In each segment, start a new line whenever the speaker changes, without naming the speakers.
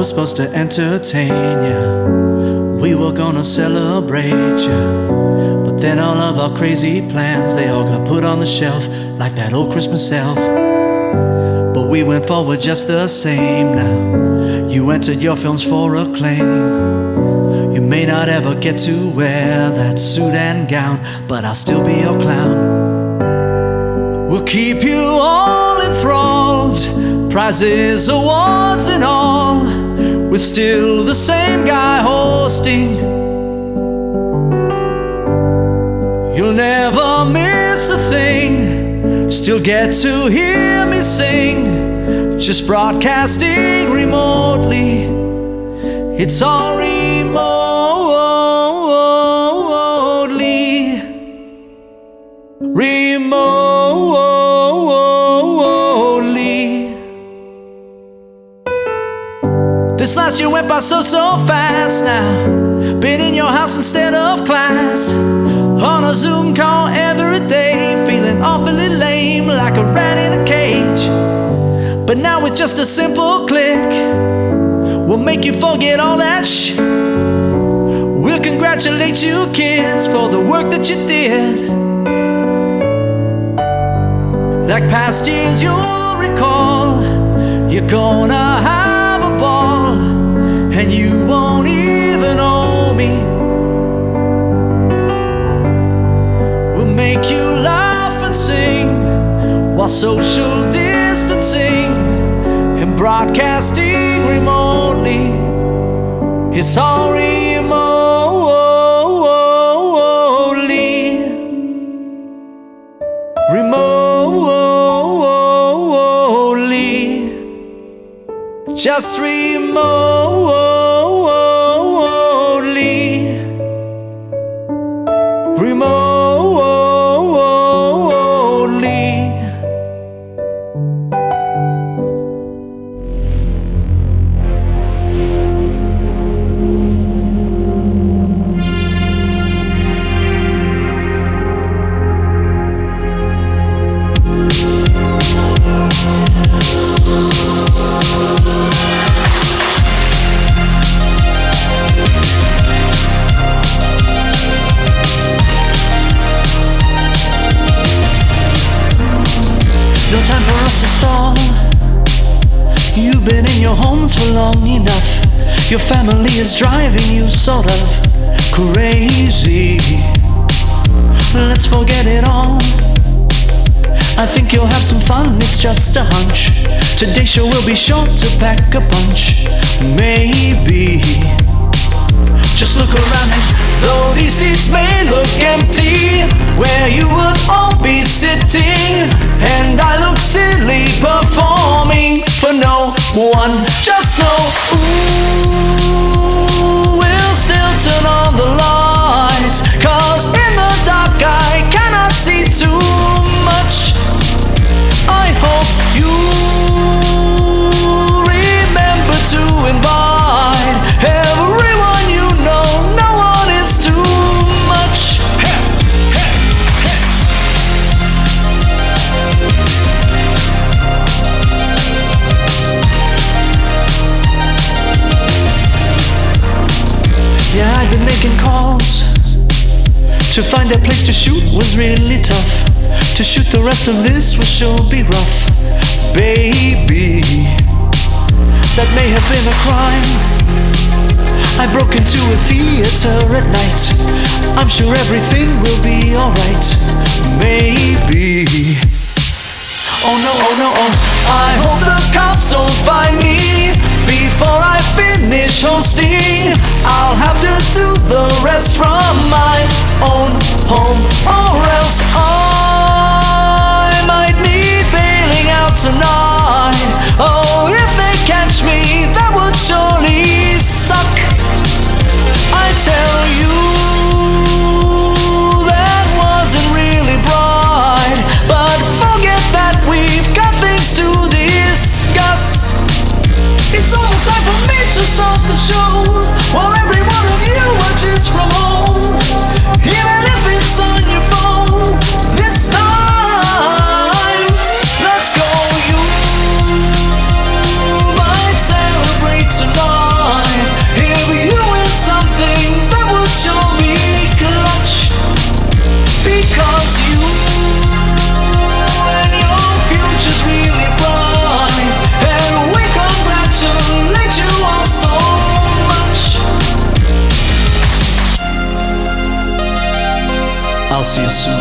was supposed to entertain you. We were gonna celebrate you. But then all of our crazy plans, they all got put on the shelf, like that old Christmas elf. But we went forward just the same now. You entered your films for acclaim. You may not ever get to wear that suit and gown, but I'll still be your clown. We'll keep you all enthralled, prizes, awards and all, with still the same guy hosting. You'll never miss a thing, still get to hear me sing, just broadcasting remotely. It's all remotely. This last year went by so fast now. Been in your house instead of class, on a Zoom call every day, feeling awfully lame, like a rat in a cage. But now with just a simple click, we'll make you forget all that shit. We'll congratulate you kids for the work that you did. Like past years you'll recall, you're gonna have a ball, and you won't even owe me. We'll make you laugh and sing, while social distancing and broadcasting remotely. It's all remotely. Just remotely. No time for us to stall. You've been in your homes for long enough. Your family is driving you sort of crazy. Let's forget it all. I think you'll have some fun, it's just a hunch. Today's show will be sure to pack a punch. Maybe. Just look around, and though these seats may look empty, where you would all be sitting, and I look silly performing for no one. Just know, ooh, we'll still turn on the lights, 'cause in the dark I cannot see too much. I hope you remember to invite everyone you know. No one is too much. Yeah, I've been making calls. To find a place to shoot was really tough. To shoot the rest of this will sure be rough. Baby, that may have been a crime. I broke into a theater at night. I'm sure everything will be alright. Maybe. Oh no, oh no, oh. I hope the cops don't find me before I finish hosting. I'll have to do the rest from my own home, or else I might need bailing out tonight. Oh, if they catch me, that would surely suck. I tell you, that wasn't really bright, but forget that, we've got things to discuss. It's almost time for me to start the show, while every one of you watches from home. Even if it's on your phone, I'll see you soon.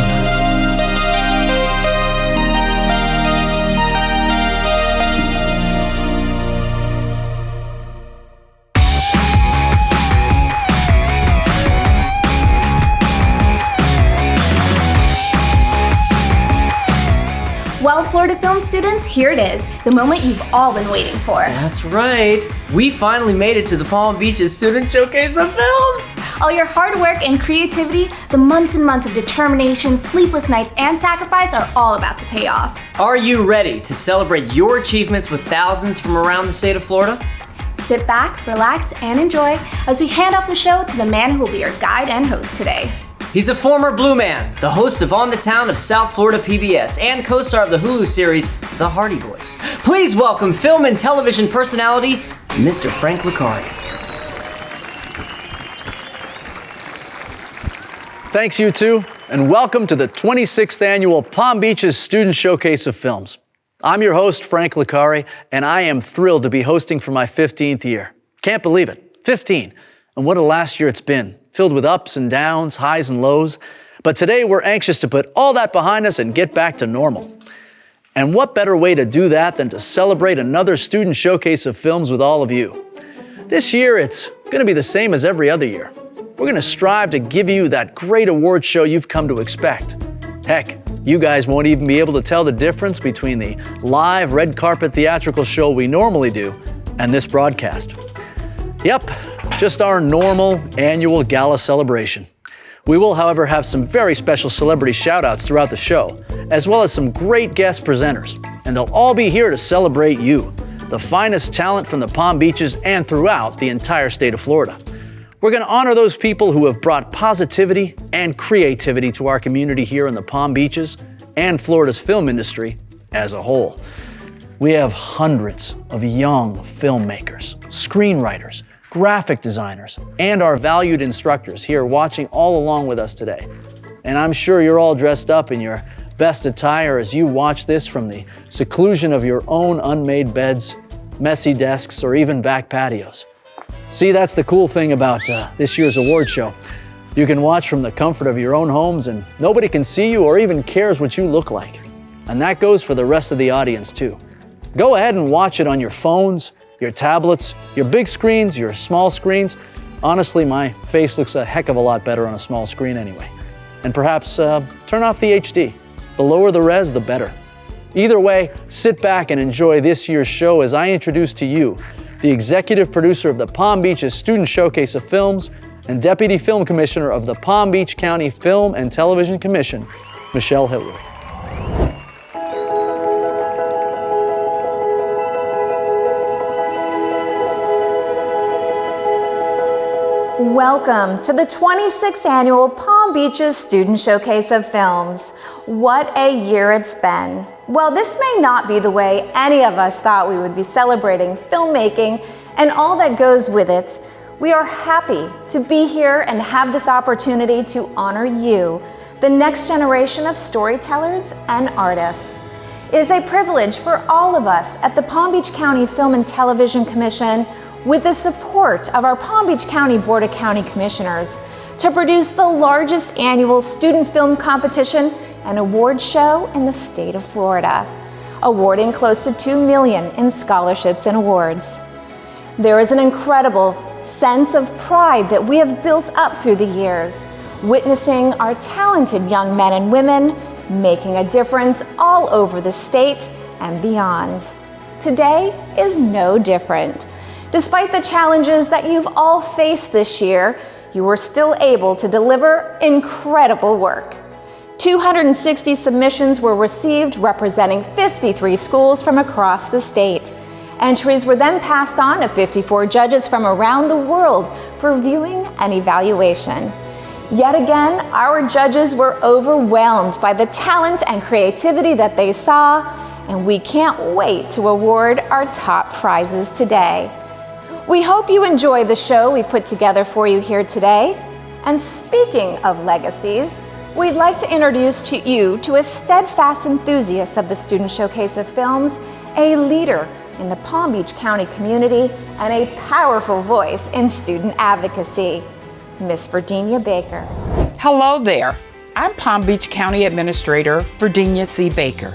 Well, Florida film students, here it is, the moment you've all been waiting for.
That's right. We finally made it to the Palm Beaches Student Showcase of Films.
All your hard work and creativity, the months and months of determination, sleepless nights, and sacrifice are all about to pay off.
Are you ready to celebrate your achievements with thousands from around the state of Florida?
Sit back, relax, and enjoy as we hand off the show to the man who will be your guide and host today.
He's a former Blue Man, the host of On the Town of South Florida PBS, and co-star of the Hulu series, The Hardy Boys. Please welcome film and television personality, Mr. Frank Licari.
Thanks, you two, and welcome to the 26th Annual Palm Beaches Student Showcase of Films. I'm your host, Frank Licari, and I am thrilled to be hosting for my 15th year. Can't believe it, 15. And what a last year it's been, filled with ups and downs, highs and lows. But today we're anxious to put all that behind us and get back to normal. And what better way to do that than to celebrate another student showcase of films with all of you. This year it's going to be the same as every other year. We're going to strive to give you that great award show you've come to expect. Heck, you guys won't even be able to tell the difference between the live red carpet theatrical show we normally do and this broadcast. Yep, just our normal annual gala celebration. We will, however, have some very special celebrity shout-outs throughout the show, as well as some great guest presenters, and they'll all be here to celebrate you, the finest talent from the Palm Beaches and throughout the entire state of Florida. We're going to honor those people who have brought positivity and creativity to our community here in the Palm Beaches and Florida's film industry as a whole. We have hundreds of young filmmakers, screenwriters, graphic designers, and our valued instructors here watching all along with us today. And I'm sure you're all dressed up in your best attire as you watch this from the seclusion of your own unmade beds, messy desks, or even back patios. See, that's the cool thing about this year's award show. You can watch from the comfort of your own homes and nobody can see you or even cares what you look like. And that goes for the rest of the audience too. Go ahead and watch it on your phones, your tablets, your big screens, your small screens. Honestly, my face looks a heck of a lot better on a small screen anyway. And perhaps turn off the HD. The lower the res, the better. Either way, sit back and enjoy this year's show as I introduce to you the executive producer of the Palm Beaches Student Showcase of Films and Deputy Film Commissioner of the Palm Beach County Film and Television Commission, Michelle Hillary.
Welcome to the 26th Annual Palm Beaches Student Showcase of Films. What a year it's been. Well, this may not be the way any of us thought we would be celebrating filmmaking and all that goes with it. We are happy to be here and have this opportunity to honor you, the next generation of storytellers and artists. It is a privilege for all of us at the Palm Beach County Film and Television Commission, with the support of our Palm Beach County Board of County Commissioners, to produce the largest annual student film competition and award show in the state of Florida, awarding close to $2 million in scholarships and awards. There is an incredible sense of pride that we have built up through the years, witnessing our talented young men and women making a difference all over the state and beyond. Today is no different. Despite the challenges that you've all faced this year, you were still able to deliver incredible work. 260 submissions were received representing 53 schools from across the state. Entries were then passed on to 54 judges from around the world for viewing and evaluation. Yet again, our judges were overwhelmed by the talent and creativity that they saw, and we can't wait to award our top prizes today. We hope you enjoy the show we've put together for you here today. And speaking of legacies, we'd like to introduce to you to a steadfast enthusiast of the Student Showcase of Films, a leader in the Palm Beach County community, and a powerful voice in student advocacy, Miss Virginia Baker.
Hello there. I'm Palm Beach County Administrator Virginia C. Baker.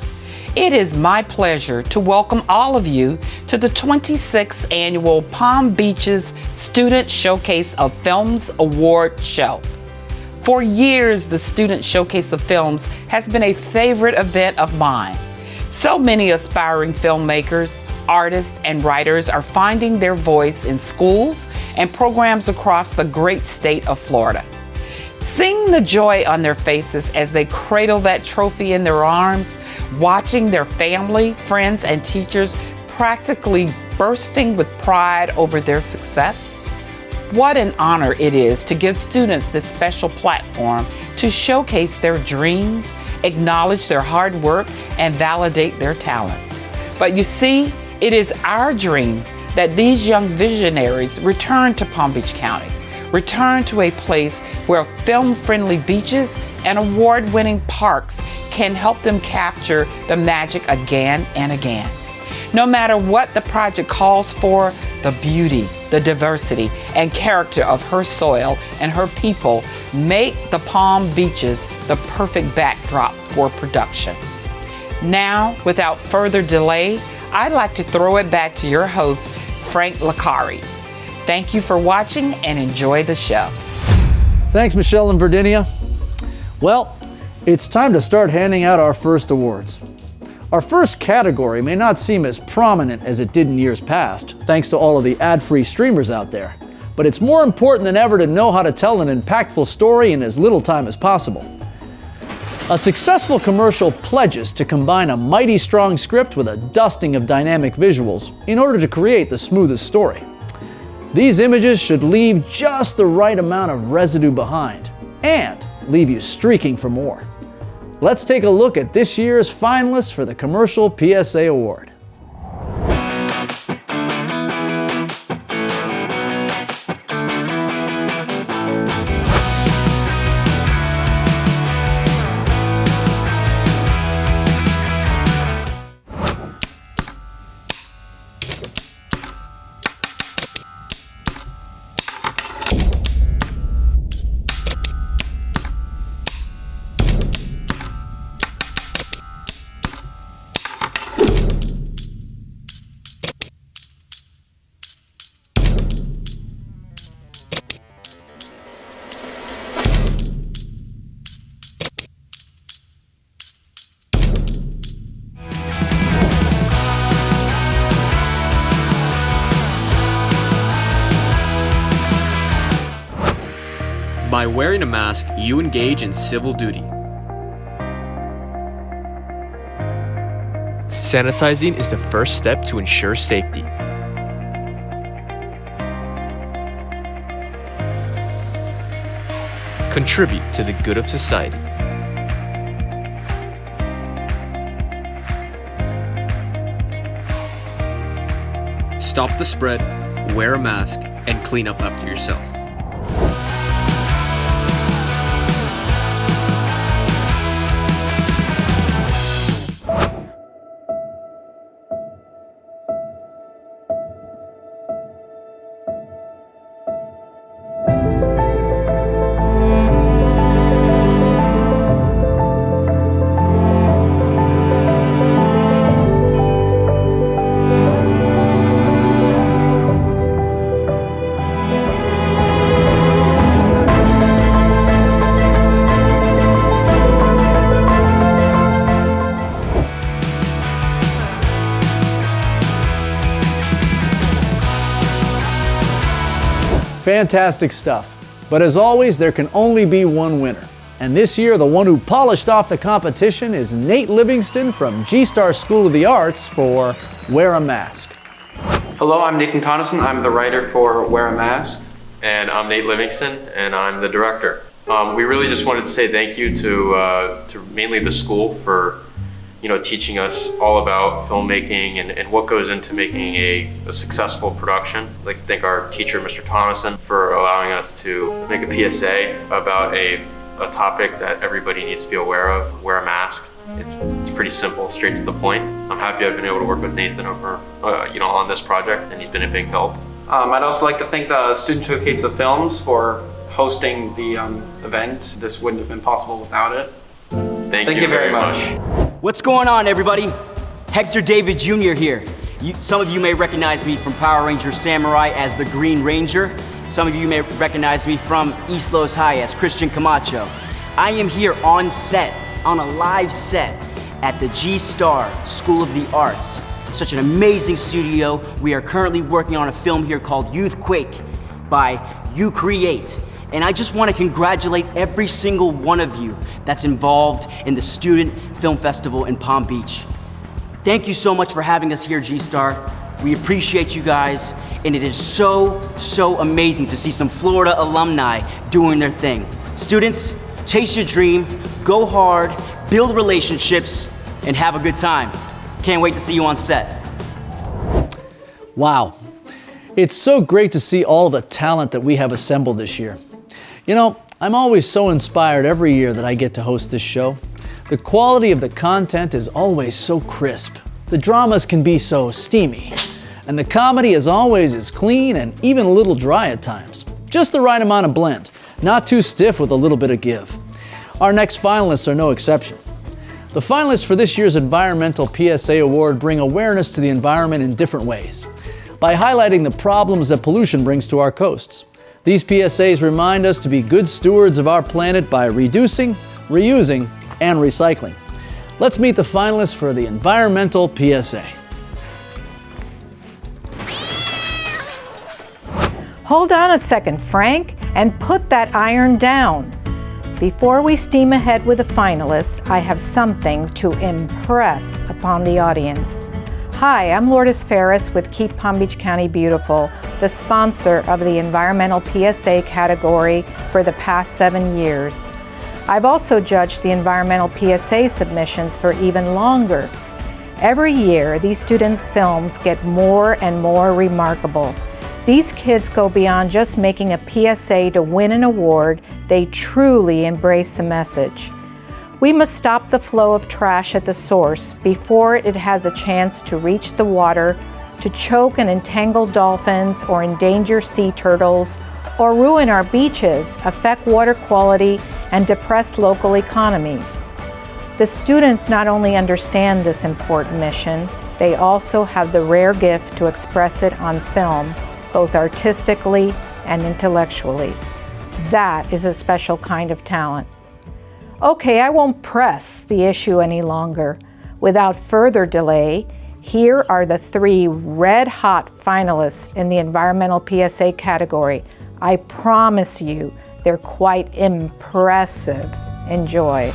It is my pleasure to welcome all of you to the 26th Annual Palm Beaches Student Showcase of Films Award Show. For years, the Student Showcase of Films has been a favorite event of mine. So many aspiring filmmakers, artists, and writers are finding their voice in schools and programs across the great state of Florida. Seeing the joy on their faces as they cradle that trophy in their arms, watching their family, friends, and teachers practically bursting with pride over their success. What an honor it is to give students this special platform to showcase their dreams, acknowledge their hard work, and validate their talent. But you see, it is our dream that these young visionaries return to Palm Beach County, return to a place where film-friendly beaches and award-winning parks can help them capture the magic again and again. No matter what the project calls for, the beauty, the diversity, and character of her soil and her people make the Palm Beaches the perfect backdrop for production. Now, without further delay, I'd like to throw it back to your host, Frank Licari. Thank you for watching and enjoy the show.
Thanks, Michelle and Virginia. Well, it's time to start handing out our first awards. Our first category may not seem as prominent as it did in years past, thanks to all of the ad-free streamers out there, but it's more important than ever to know how to tell an impactful story in as little time as possible. A successful commercial pledges to combine a mighty strong script with a dusting of dynamic visuals in order to create the smoothest story. These images should leave just the right amount of residue behind and leave you streaking for more. Let's take a look at this year's finalists for the Commercial PSA Award.
By wearing a mask, you engage in civil duty. Sanitizing is the first step to ensure safety. Contribute to the good of society. Stop the spread, wear a mask, and clean up after yourself.
Fantastic stuff. But as always, there can only be one winner. And this year, the one who polished off the competition is Nate Livingston from G-Star School of the Arts for Wear a Mask.
Hello, I'm Nathan Tonneson. I'm the writer for Wear a Mask.
And I'm Nate Livingston, and I'm the director. We really just wanted to say thank you to mainly the school for teaching us all about filmmaking and what goes into making a successful production. I'd like to thank our teacher, Mr. Tonneson, for allowing us to make a PSA about a topic that everybody needs to be aware of, wear a mask. It's pretty simple, straight to the point. I'm happy I've been able to work with Nathan over, on this project, and he's been a big help.
I'd also like to thank the Student Showcase of Films for hosting the event. This wouldn't have been possible without it.
Thank you very much.
What's going on, everybody? Hector David Jr. here. Some of you may recognize me from Power Ranger Samurai as the Green Ranger. Some of you may recognize me from East Los High as Christian Camacho. I am here on set, on a live set, at the G-Star School of the Arts. Such an amazing studio. We are currently working on a film here called Youthquake by You Create. And I just want to congratulate every single one of you that's involved in the Student Film Festival in Palm Beach. Thank you so much for having us here, G-Star. We appreciate you guys, and it is so amazing to see some Florida alumni doing their thing. Students, chase your dream, go hard, build relationships, and have a good time. Can't wait to see you on set.
Wow. It's so great to see all the talent that we have assembled this year. You know, I'm always so inspired every year that I get to host this show. The quality of the content is always so crisp. The dramas can be so steamy. And the comedy, as always, is clean and even a little dry at times. Just the right amount of blend, not too stiff with a little bit of give. Our next finalists are no exception. The finalists for this year's Environmental PSA Award bring awareness to the environment in different ways, by highlighting the problems that pollution brings to our coasts. These PSAs remind us to be good stewards of our planet by reducing, reusing, and recycling. Let's meet the finalists for the Environmental PSA.
Hold on a second, Frank, and put that iron down. Before we steam ahead with the finalists, I have something to impress upon the audience. Hi, I'm Lourdes Ferris with Keep Palm Beach County Beautiful, the sponsor of the Environmental PSA category for the past 7 years. I've also judged the Environmental PSA submissions for even longer. Every year, these student films get more and more remarkable. These kids go beyond just making a PSA to win an award. They truly embrace the message. We must stop the flow of trash at the source before it has a chance to reach the water, to choke and entangle dolphins or endanger sea turtles, or ruin our beaches, affect water quality, and depress local economies. The students not only understand this important mission, they also have the rare gift to express it on film, both artistically and intellectually. That is a special kind of talent. Okay, I won't press the issue any longer. Without further delay, here are the 3 red-hot finalists in the Environmental PSA category. I promise you, they're quite impressive. Enjoy.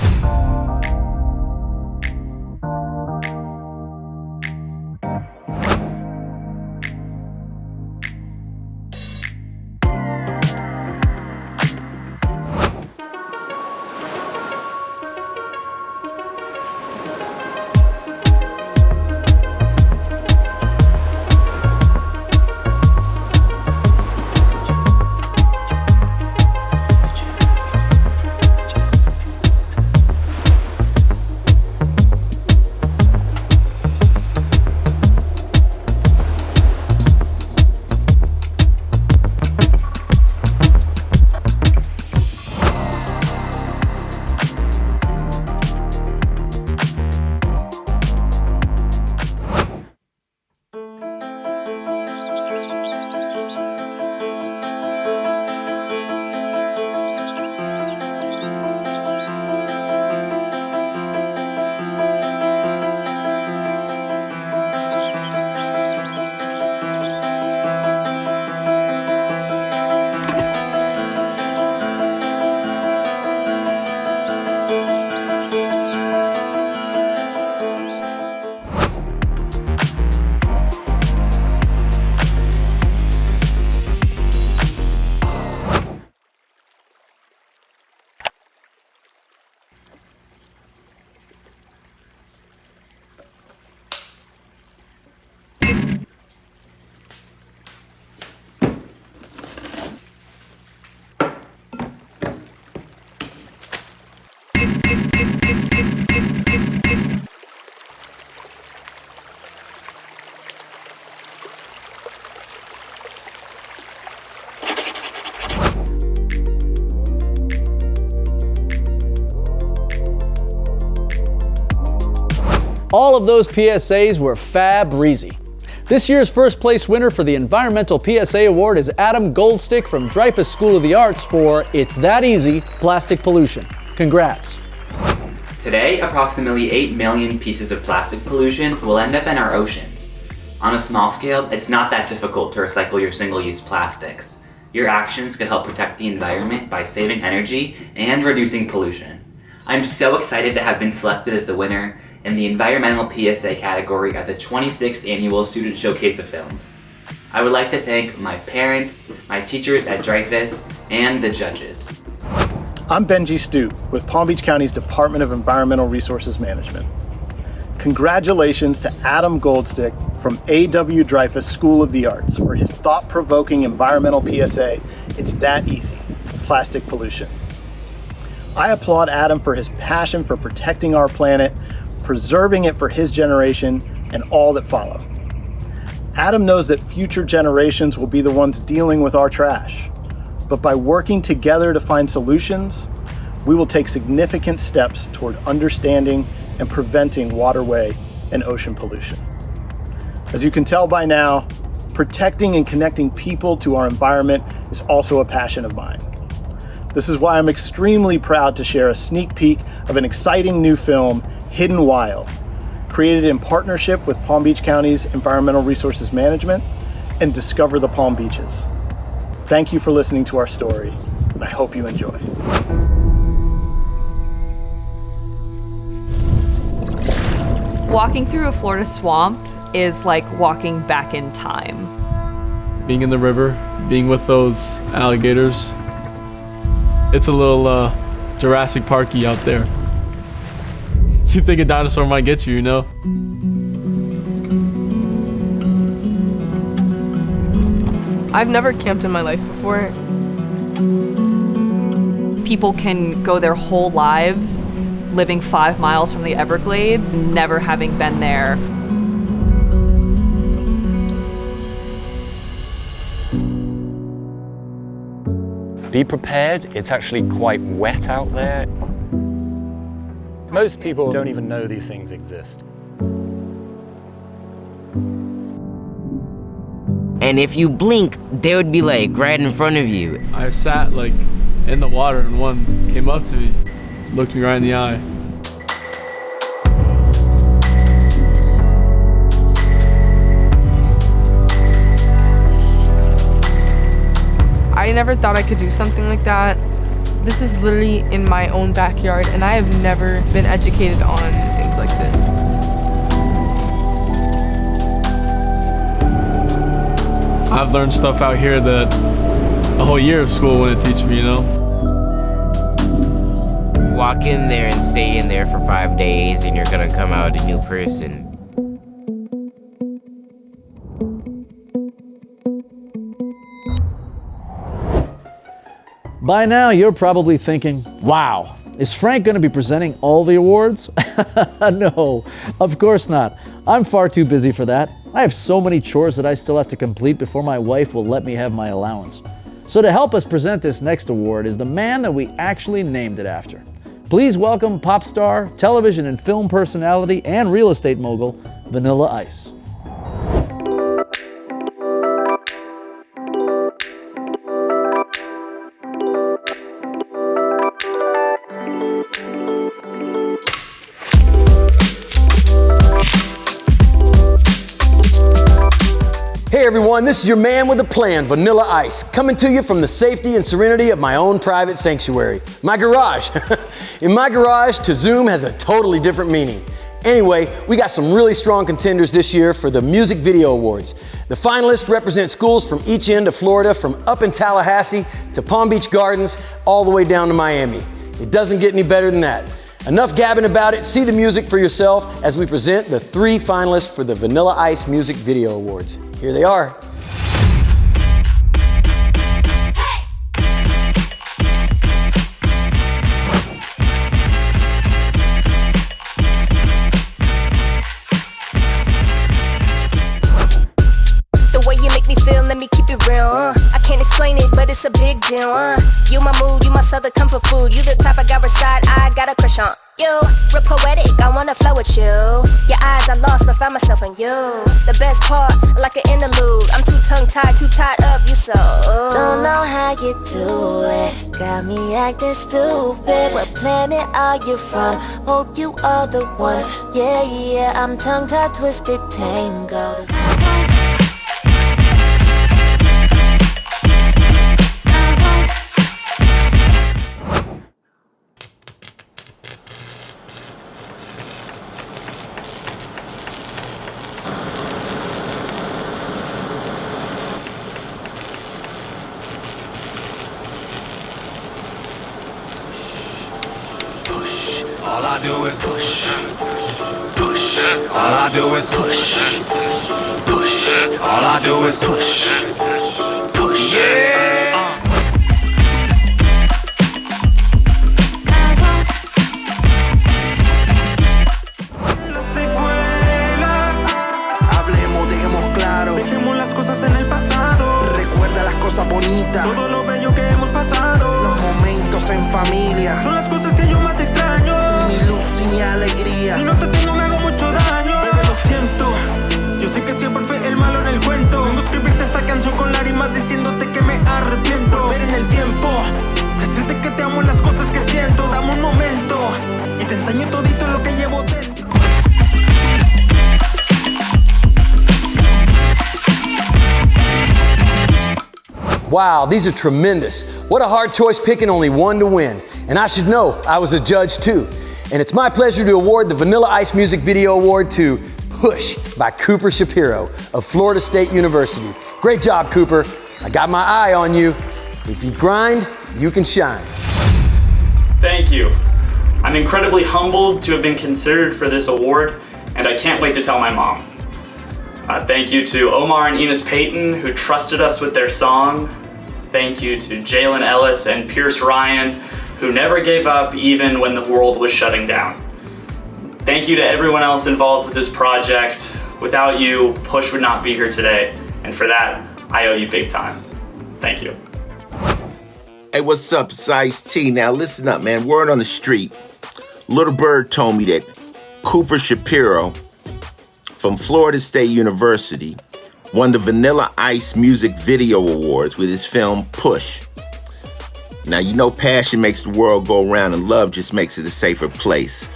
All of those PSAs were fab-reezy. This year's first place winner for the Environmental PSA Award is Adam Goldstick from Dreyfus School of the Arts for It's That Easy Plastic Pollution. Congrats.
Today, approximately 8 million pieces of plastic pollution will end up in our oceans. On a small scale, it's not that difficult to recycle your single-use plastics. Your actions could help protect the environment by saving energy and reducing pollution. I'm so excited to have been selected as the winner in the Environmental PSA category at the 26th Annual Student Showcase of Films. I would like to thank my parents, my teachers at Dreyfus, and the judges.
I'm Benji Stu with Palm Beach County's Department of Environmental Resources Management. Congratulations to Adam Goldstick from A.W. Dreyfus School of the Arts for his thought-provoking environmental PSA, It's That Easy, Plastic Pollution. I applaud Adam for his passion for protecting our planet, preserving it for his generation, and all that follow. Adam knows that future generations will be the ones dealing with our trash, but by working together to find solutions, we will take significant steps toward understanding and preventing waterway and ocean pollution. As you can tell by now, protecting and connecting people to our environment is also a passion of mine. This is why I'm extremely proud to share a sneak peek of an exciting new film, Hidden Wild, created in partnership with Palm Beach County's Environmental Resources Management and Discover the Palm Beaches. Thank you for listening to our story, and I hope you enjoy.
Walking through a Florida swamp is like walking back in time.
Being in the river, being with those alligators, it's a little Jurassic Park-y out there. You think a dinosaur might get you, you know?
I've never camped in my life before.
People can go their whole lives living 5 miles from the Everglades, never having been there.
Be prepared, it's actually quite wet out there.
Most people don't even know these things exist.
And if you blink, they would be like right in front of you.
I sat like in the water and one came up to me, looked me right in the eye.
I never thought I could do something like that. This is literally in my own backyard, and I have never been educated on things like this.
I've learned stuff out here that a whole year of school wouldn't teach me, you know?
Walk in there and stay in there for 5 days, and you're gonna come out a new person.
By now, you're probably thinking, wow, is Frank going to be presenting all the awards? No, of course not. I'm far too busy for that. I have so many chores that I still have to complete before my wife will let me have my allowance. So to help us present this next award is the man that we actually named it after. Please welcome pop star, television and film personality, and real estate mogul, Vanilla Ice.
Hey everyone, this is your man with a plan, Vanilla Ice, coming to you from the safety and serenity of my own private sanctuary, my garage. In my garage, to Zoom has a totally different meaning. Anyway, we got some really strong contenders this year for the Music Video Awards. The finalists represent schools from each end of Florida, from up in Tallahassee to Palm Beach Gardens, all the way down to Miami. It doesn't get any better than that. Enough gabbing about it, see the music for yourself as we present the 3 finalists for the Vanilla Ice Music Video Awards. Here they are.
The way you make me feel, let me keep it real, I can't explain it, but it's a big deal, You my mood, you my southern comfort food. You the type I got beside, I got a crush on. You, real poetic, I wanna flow with you. Your eyes are lost, but found myself in you. The best part, like an interlude. I'm too tongue-tied, too tied up, you so.
Don't know how you do it. Got me acting stupid. What planet are you from? Hope you are the one. Yeah, yeah, I'm tongue-tied, twisted, tangled.
All I do is push, push. All I do is push, push. All I do is push, push. Yeah.
Hablemos, dejemos claro. Dejemos las cosas en el pasado. Recuerda las cosas bonitas. Todo lo bello que hemos pasado. Los momentos en familia. Son las cosas que yo más extraño. Mi luz y mi alegría. Si no te tengo me hago mucho daño. Pero lo siento. Yo sé que siempre fue el malo en el cuento. Vengo a escribirte esta canción con lágrimas diciéndote que me arrepiento. Ver en el tiempo. Decirte que te amo en las cosas que siento. Dame un momento. Y te enseño todito lo que llevo dentro.
Wow, these are tremendous. What a hard choice picking only one to win. And I should know, I was a judge too. And it's my pleasure to award the Vanilla Ice Music Video Award to Push by Cooper Shapiro of Florida State University. Great job, Cooper. I got my eye on you. If you grind, you can shine.
Thank you. I'm incredibly humbled to have been considered for this award, and I can't wait to tell my mom. Thank you to Omar and Enos Payton, who trusted us with their song. Thank you to Jalen Ellis and Pierce Ryan, who never gave up even when the world was shutting down. Thank you to everyone else involved with this project. Without you, Push would not be here today, and for that, I owe you big time. Thank you.
Hey, what's up? It's Ice-T. Now listen up, man. Word on the street. Little Bird told me that Cooper Shapiro from Florida State University won the Vanilla Ice Music Video Awards with his film Push. Now, you know passion makes the world go round and love just makes it a safer place.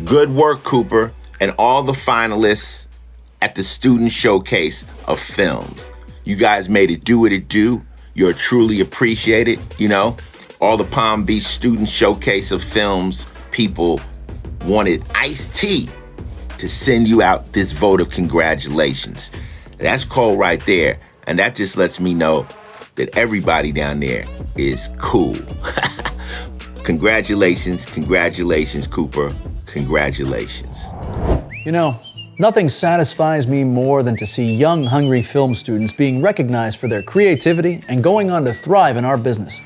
Good work, Cooper, and all the finalists at the Student Showcase of Films. You guys made it do what it do. You're truly appreciated, you know. All the Palm Beach Student Showcase of Films people wanted Ice-T to send you out this vote of congratulations. That's cool right there. And that just lets me know that everybody down there is cool. Congratulations, congratulations, Cooper. Congratulations.
You know, nothing satisfies me more than to see young, hungry film students being recognized for their creativity and going on to thrive in our business.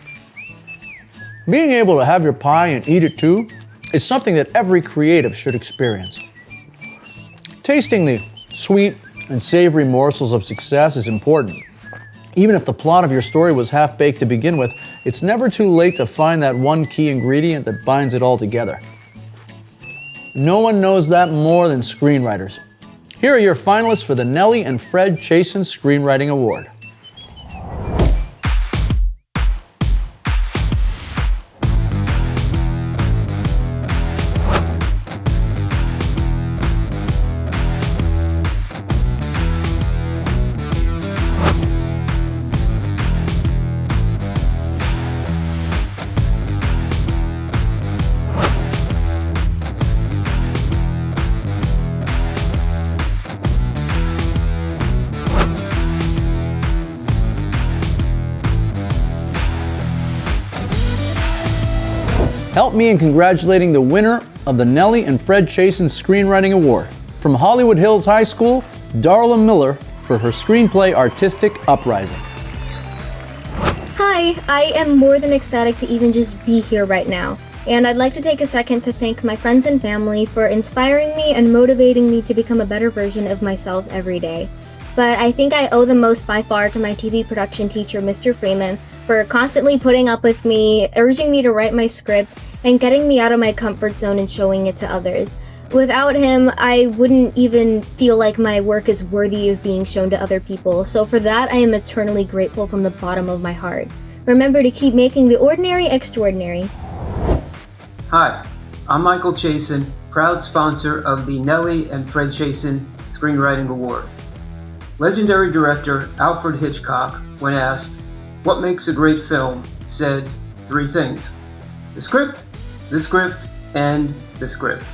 Being able to have your pie and eat it too is something that every creative should experience. Tasting the sweet and savory morsels of success is important. Even if the plot of your story was half-baked to begin with, it's never too late to find that one key ingredient that binds it all together. No one knows that more than screenwriters. Here are your finalists for the Nellie and Fred Chasen Screenwriting Award. Help me in congratulating the winner of the Nellie and Fred Chasen Screenwriting Award. From Hollywood Hills High School, Darla Miller for her screenplay Artistic Uprising.
Hi, I am more than ecstatic to even just be here right now. And I'd like to take a second to thank my friends and family for inspiring me and motivating me to become a better version of myself every day. But I think I owe the most by far to my TV production teacher, Mr. Freeman, for constantly putting up with me, urging me to write my script, and getting me out of my comfort zone and showing it to others. Without him, I wouldn't even feel like my work is worthy of being shown to other people. So for that, I am eternally grateful from the bottom of my heart. Remember to keep making the ordinary extraordinary.
Hi, I'm Michael Chasen, proud sponsor of the Nellie and Fred Chasen Screenwriting Award. Legendary director Alfred Hitchcock, when asked, "What makes a great film?" said 3 things: the script, and the script.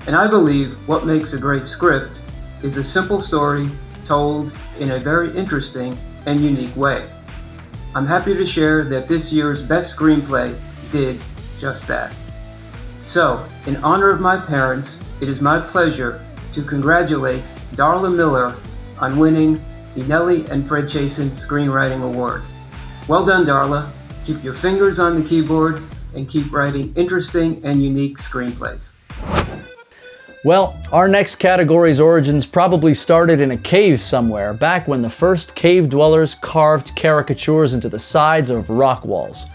And I believe what makes a great script is a simple story told in a very interesting and unique way. I'm happy to share that this year's Best Screenplay did just that. So, in honor of my parents, it is my pleasure to congratulate Darla Miller on winning the Nellie and Fred Chasen Screenwriting Award. Well done, Darla. Keep your fingers on the keyboard and keep writing interesting and unique screenplays.
Well, our next category's origins probably started in a cave somewhere back when the first cave dwellers carved caricatures into the sides of rock walls.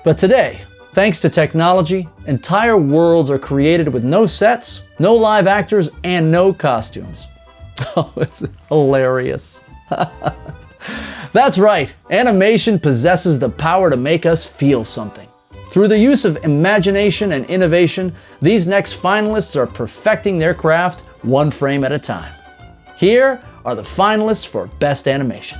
But today, thanks to technology, entire worlds are created with no sets, no live actors, and no costumes. Oh, it's hilarious. That's right, animation possesses the power to make us feel something. Through the use of imagination and innovation, these next finalists are perfecting their craft one frame at a time. Here are the finalists for Best Animation.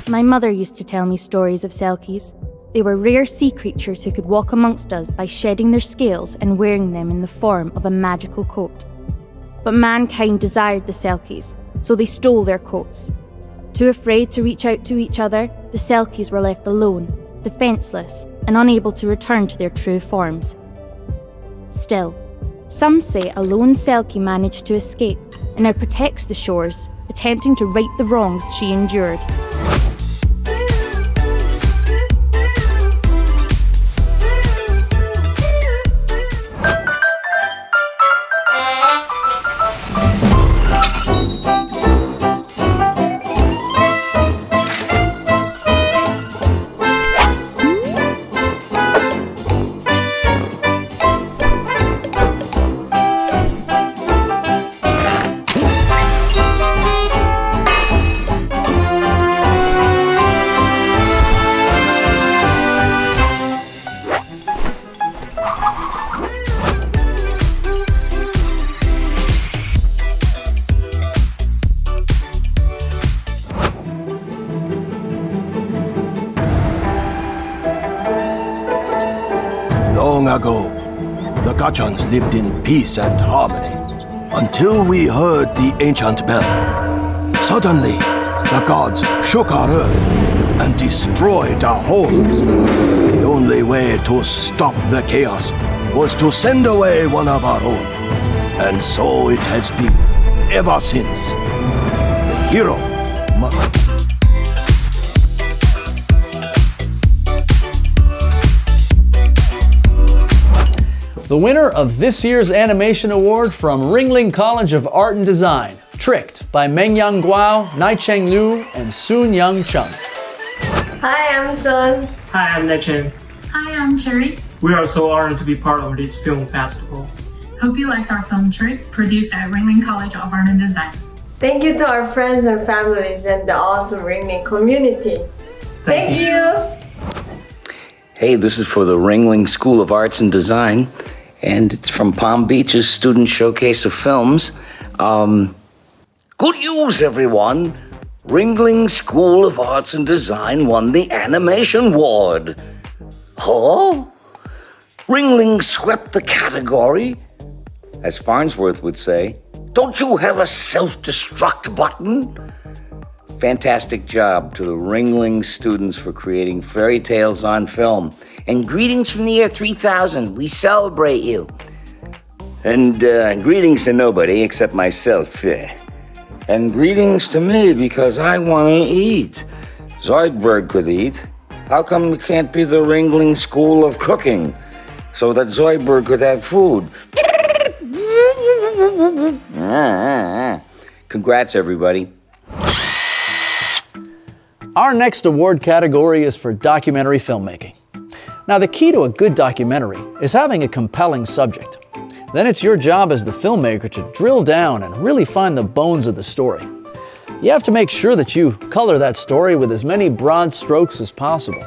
My mother used to tell me stories of selkies. They were rare sea creatures who could walk amongst us by shedding their scales and wearing them in the form of a magical coat. But mankind desired the selkies, so they stole their coats. Too afraid to reach out to each other, the selkies were left alone, defenseless, and unable to return to their true forms. Still, some say a lone selkie managed to escape and now protects the shores, attempting to right the wrongs she endured.
Long ago, the Gachans lived in peace and harmony until we heard the ancient bell. Suddenly, the gods shook our earth and destroyed our homes. The only way to stop the chaos was to send away one of our own. And so it has been ever since. The hero must...
The winner of this year's animation award from Ringling College of Art and Design, Tricked by Mengyang Guo, Naicheng Liu, and Soon Young Chung.
Hi, I'm Sun.
Hi, I'm Necheng.
Hi, I'm Cherry.
We are so honored to be part of this film festival.
Hope you liked our film Tricked, produced at Ringling College of Art and Design.
Thank you to our friends and families and the awesome Ringling community. Thank you.
Hey, this is for the Ringling School of Arts and Design, and it's from Palm Beach's Student Showcase of Films. Good news, everyone! Ringling School of Arts and Design won the Animation Award. Huh? Ringling swept the category? As Farnsworth would say, don't you have a self-destruct button? Fantastic job to the Ringling students for creating fairy tales on film. And greetings from the year 3000. We celebrate you. And greetings to nobody except myself. And greetings to me because I want to eat. Zoidberg could eat. How come it can't be the Ringling School of Cooking so that Zoidberg could have food? Congrats, everybody.
Our next award category is for documentary filmmaking. Now, the key to a good documentary is having a compelling subject. Then it's your job as the filmmaker to drill down and really find the bones of the story. You have to make sure that you color that story with as many broad strokes as possible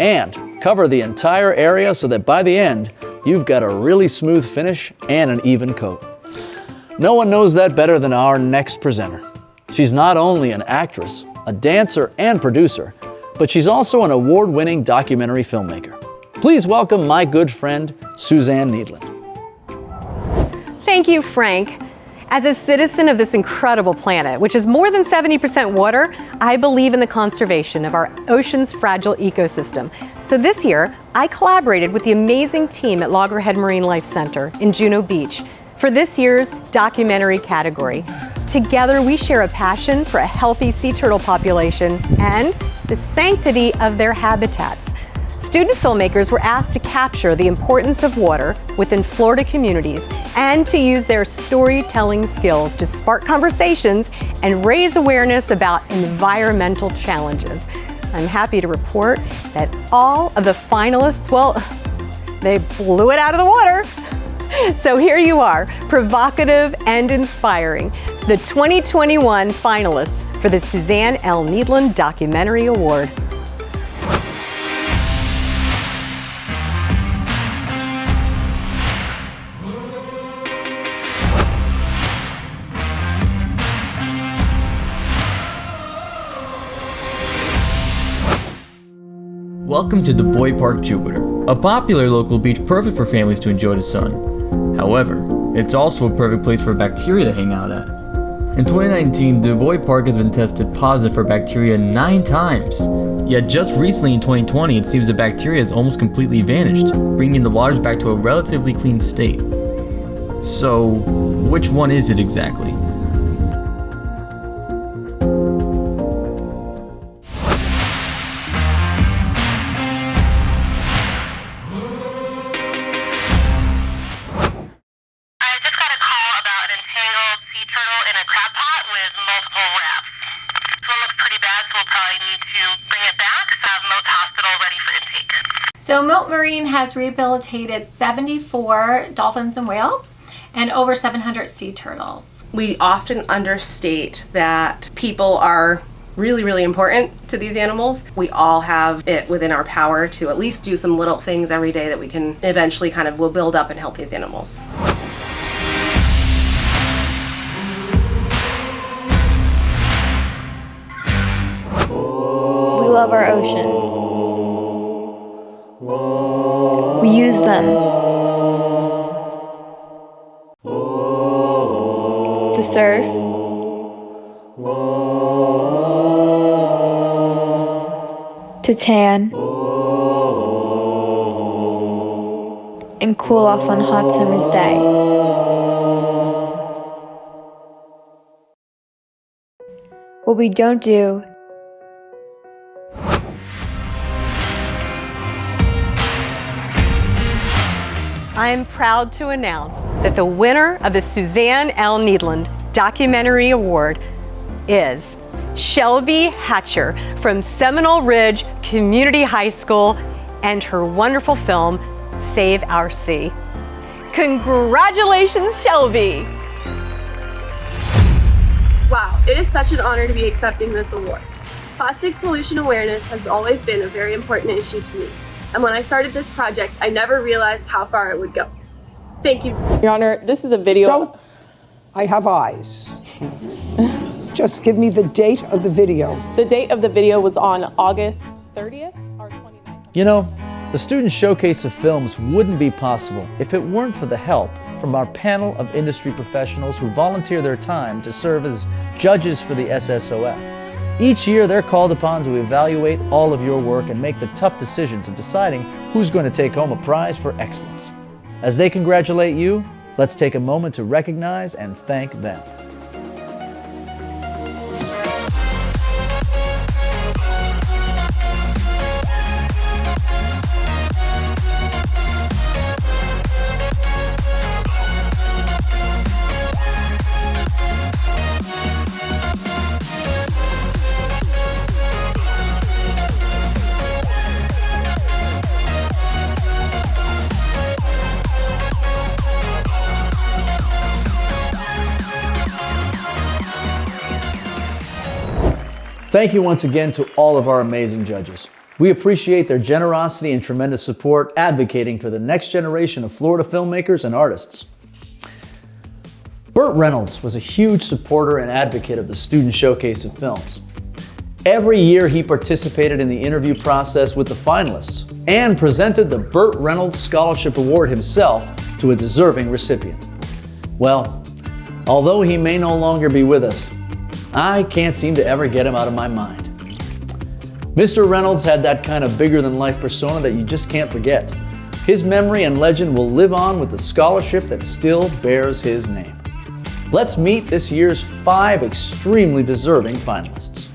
and cover the entire area so that by the end, you've got a really smooth finish and an even coat. No one knows that better than our next presenter. She's not only an actress, a dancer, and producer, but she's also an award-winning documentary filmmaker. Please welcome my good friend, Suzanne Needland.
Thank you, Frank. As a citizen of this incredible planet, which is more than 70% water, I believe in the conservation of our ocean's fragile ecosystem. So this year, I collaborated with the amazing team at Loggerhead Marine Life Center in Juno Beach for this year's documentary category. Together, we share a passion for a healthy sea turtle population and the sanctity of their habitats. Student filmmakers were asked to capture the importance of water within Florida communities and to use their storytelling skills to spark conversations and raise awareness about environmental challenges. I'm happy to report that all of the finalists, well, they blew it out of the water. So here you are, provocative and inspiring, the 2021 finalists for the Suzanne L. Needland Documentary Award.
Welcome to the Boy Park Jupiter, a popular local beach perfect for families to enjoy the sun. However, it's also a perfect place for bacteria to hang out at. In 2019, Du Bois Park has been tested positive for bacteria 9 times. Yet just recently in 2020, it seems the bacteria has almost completely vanished, bringing the waters back to a relatively clean state. So, which one is it exactly?
So Moat Marine has rehabilitated 74 dolphins and whales and over 700 sea turtles.
We often understate that people are really, really important to these animals. We all have it within our power to at least do some little things every day that we can eventually kind of will build up and help these animals.
We love our oceans. We use them to surf, to tan, and cool off on a hot summer's day. What we don't do
I am proud to announce that the winner of the Suzanne L. Needland Documentary Award is Shelby Hatcher from Seminole Ridge Community High School and her wonderful film, Save Our Sea. Congratulations, Shelby!
Wow, it is such an honor to be accepting this award. Plastic pollution awareness has always been a very important issue to me. And when I started this project, I never realized how far it would go. Thank you.
Your Honor, this is a video.
Don't. I have eyes. Just give me the date of the video.
The date of the video was on August 30th or 29th.
You know, the Student Showcase of Films wouldn't be possible if it weren't for the help from our panel of industry professionals who volunteer their time to serve as judges for the SSOF. Each year, they're called upon to evaluate all of your work and make the tough decisions of deciding who's going to take home a prize for excellence. As they congratulate you, let's take a moment to recognize and thank them. Thank you once again to all of our amazing judges. We appreciate their generosity and tremendous support advocating for the next generation of Florida filmmakers and artists. Burt Reynolds was a huge supporter and advocate of the Student Showcase of Films. Every year he participated in the interview process with the finalists and presented the Burt Reynolds Scholarship Award himself to a deserving recipient. Well, although he may no longer be with us, I can't seem to ever get him out of my mind. Mr. Reynolds had that kind of bigger-than-life persona that you just can't forget. His memory and legend will live on with the scholarship that still bears his name. Let's meet this year's 5 extremely deserving finalists.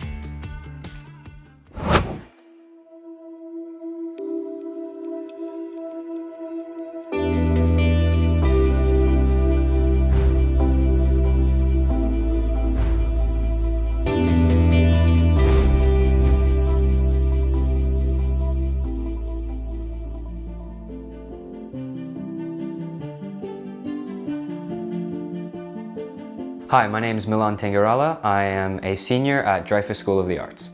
Hi, my name is Milan Tangarala. I am a senior at Dreyfus School of the Arts.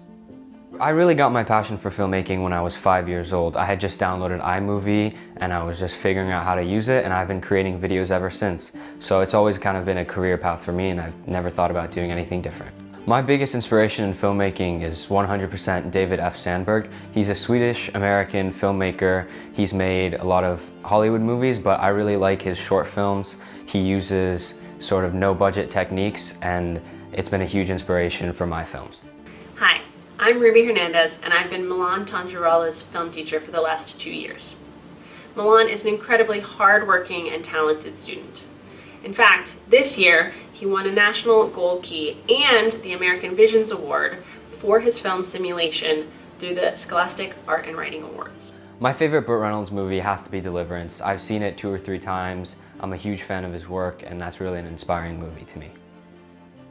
I really got my passion for filmmaking when I was 5 years old. I had just downloaded iMovie and I was just figuring out how to use it, and I've been creating videos ever since. So it's always kind of been a career path for me, and I've never thought about doing anything different. My biggest inspiration in filmmaking is 100% David F. Sandberg. He's a Swedish-American filmmaker. He's made a lot of Hollywood movies, but I really like his short films. He uses sort of no-budget techniques, and it's been a huge inspiration for my films.
Hi, I'm Ruby Hernandez, and I've been Milan Tangarala's film teacher for the last 2 years. Milan is an incredibly hardworking and talented student. In fact, this year, he won a National Gold Key and the American Visions Award for his film Simulation through the Scholastic Art and Writing Awards.
My favorite Burt Reynolds movie has to be Deliverance. I've seen it 2 or 3 times. I'm a huge fan of his work, and that's really an inspiring movie to me.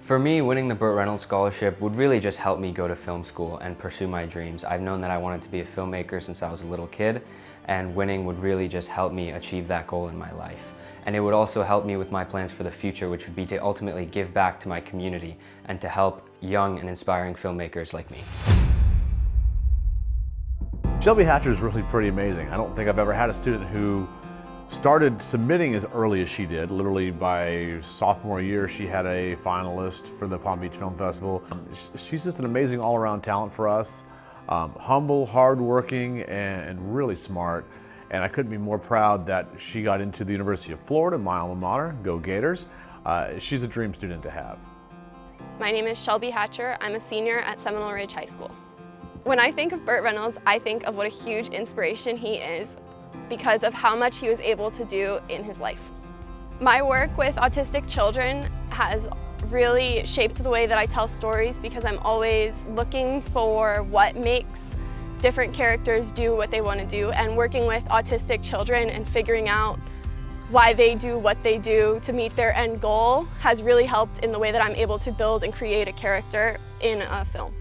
For me, winning the Burt Reynolds Scholarship would really just help me go to film school and pursue my dreams. I've known that I wanted to be a filmmaker since I was a little kid, and winning would really just help me achieve that goal in my life. And it would also help me with my plans for the future, which would be to ultimately give back to my community and to help young and inspiring filmmakers like me.
Shelby Hatcher is really pretty amazing. I don't think I've ever had a student who started submitting as early as she did. Literally by sophomore year, she had a finalist for the Palm Beach Film Festival. She's just an amazing all-around talent for us. Humble, hardworking, and really smart. And I couldn't be more proud that she got into the University of Florida, my alma mater. Go Gators. She's a dream student to have.
My name is Shelby Hatcher. I'm a senior at Seminole Ridge High School. When I think of Burt Reynolds, I think of what a huge inspiration he is because of how much he was able to do in his life. My work with autistic children has really shaped the way that I tell stories because I'm always looking for what makes different characters do what they want to do, and working with autistic children and figuring out why they do what they do to meet their end goal has really helped in the way that I'm able to build and create a character in a film.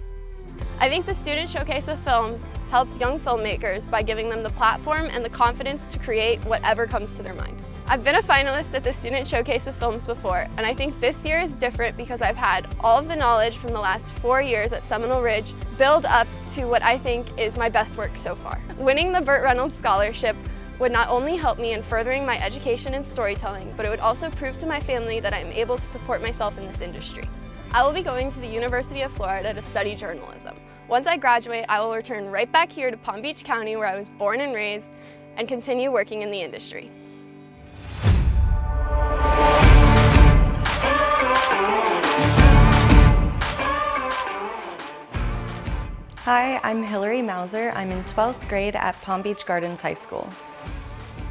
I think the Student Showcase of Films helps young filmmakers by giving them the platform and the confidence to create whatever comes to their mind. I've been a finalist at the Student Showcase of Films before, and I think this year is different because I've had all of the knowledge from the last 4 years at Seminole Ridge build up to what I think is my best work so far. Winning the Burt Reynolds Scholarship would not only help me in furthering my education and storytelling, but it would also prove to my family that I am able to support myself in this industry. I will be going to the University of Florida to study journalism. Once I graduate, I will return right back here to Palm Beach County, where I was born and raised, and continue working in the industry.
Hi, I'm Hillary Mauser. I'm in 12th grade at Palm Beach Gardens High School.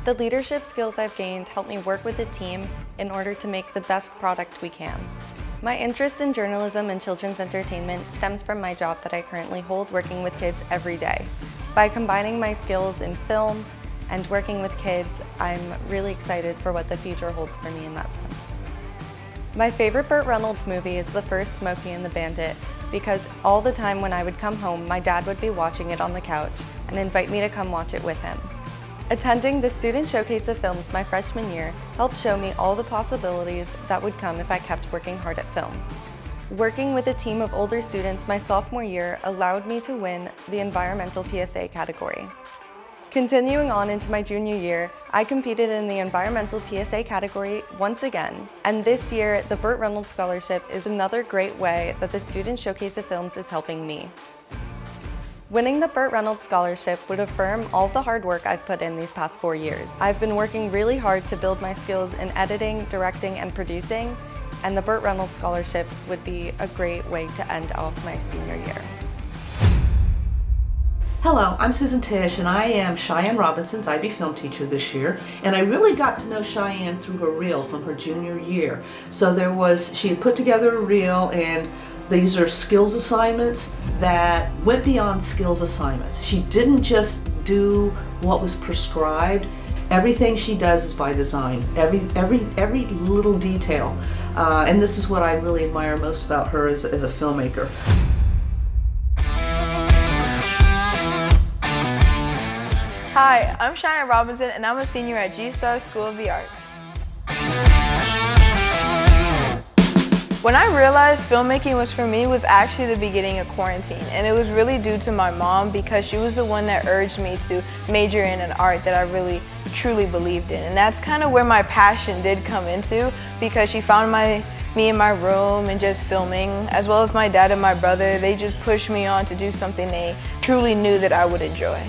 The leadership skills I've gained help me work with a team in order to make the best product we can. My interest in journalism and children's entertainment stems from my job that I currently hold working with kids every day. By combining my skills in film and working with kids, I'm really excited for what the future holds for me in that sense. My favorite Burt Reynolds movie is the first Smokey and the Bandit because all the time when I would come home, my dad would be watching it on the couch and invite me to come watch it with him. Attending the Student Showcase of Films my freshman year helped show me all the possibilities that would come if I kept working hard at film. Working with a team of older students my sophomore year allowed me to win the environmental PSA category. Continuing on into my junior year, I competed in the environmental PSA category once again, and this year the Burt Reynolds Scholarship is another great way that the Student Showcase of Films is helping me. Winning the Burt Reynolds Scholarship would affirm all the hard work I've put in these past 4 years. I've been working really hard to build my skills in editing, directing, and producing, and the Burt Reynolds Scholarship would be a great way to end off my senior year.
Hello, I'm Susan Tish, and I am Cheyenne Robinson's IB film teacher this year, and I really got to know Cheyenne through her reel from her junior year. So she had put together a reel, and these are skills assignments that went beyond skills assignments. She didn't just do what was prescribed. Everything she does is by design, every little detail. And this is what I really admire most about her as a filmmaker.
Hi, I'm Cheyenne Robinson, and I'm a senior at G-Star School of the Arts. When I realized filmmaking was for me was actually the beginning of quarantine, and it was really due to my mom because she was the one that urged me to major in an art that I really truly believed in. And that's kind of where my passion did come into, because she found me in my room and just filming, as well as my dad and my brother. They just pushed me on to do something they truly knew that I would enjoy.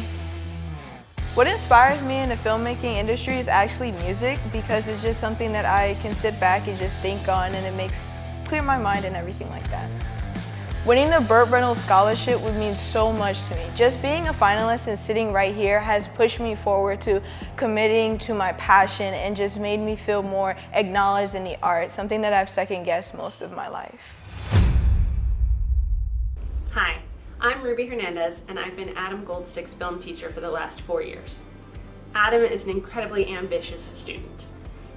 What inspires me in the filmmaking industry is actually music, because it's just something that I can sit back and just think on, and it makes clear my mind and everything like that. Winning the Burt Reynolds Scholarship would mean so much to me. Just being a finalist and sitting right here has pushed me forward to committing to my passion and just made me feel more acknowledged in the art, something that I've second-guessed most of my life.
Hi, I'm Ruby Hernandez, and I've been Adam Goldstick's film teacher for the last 4 years. Adam is an incredibly ambitious student.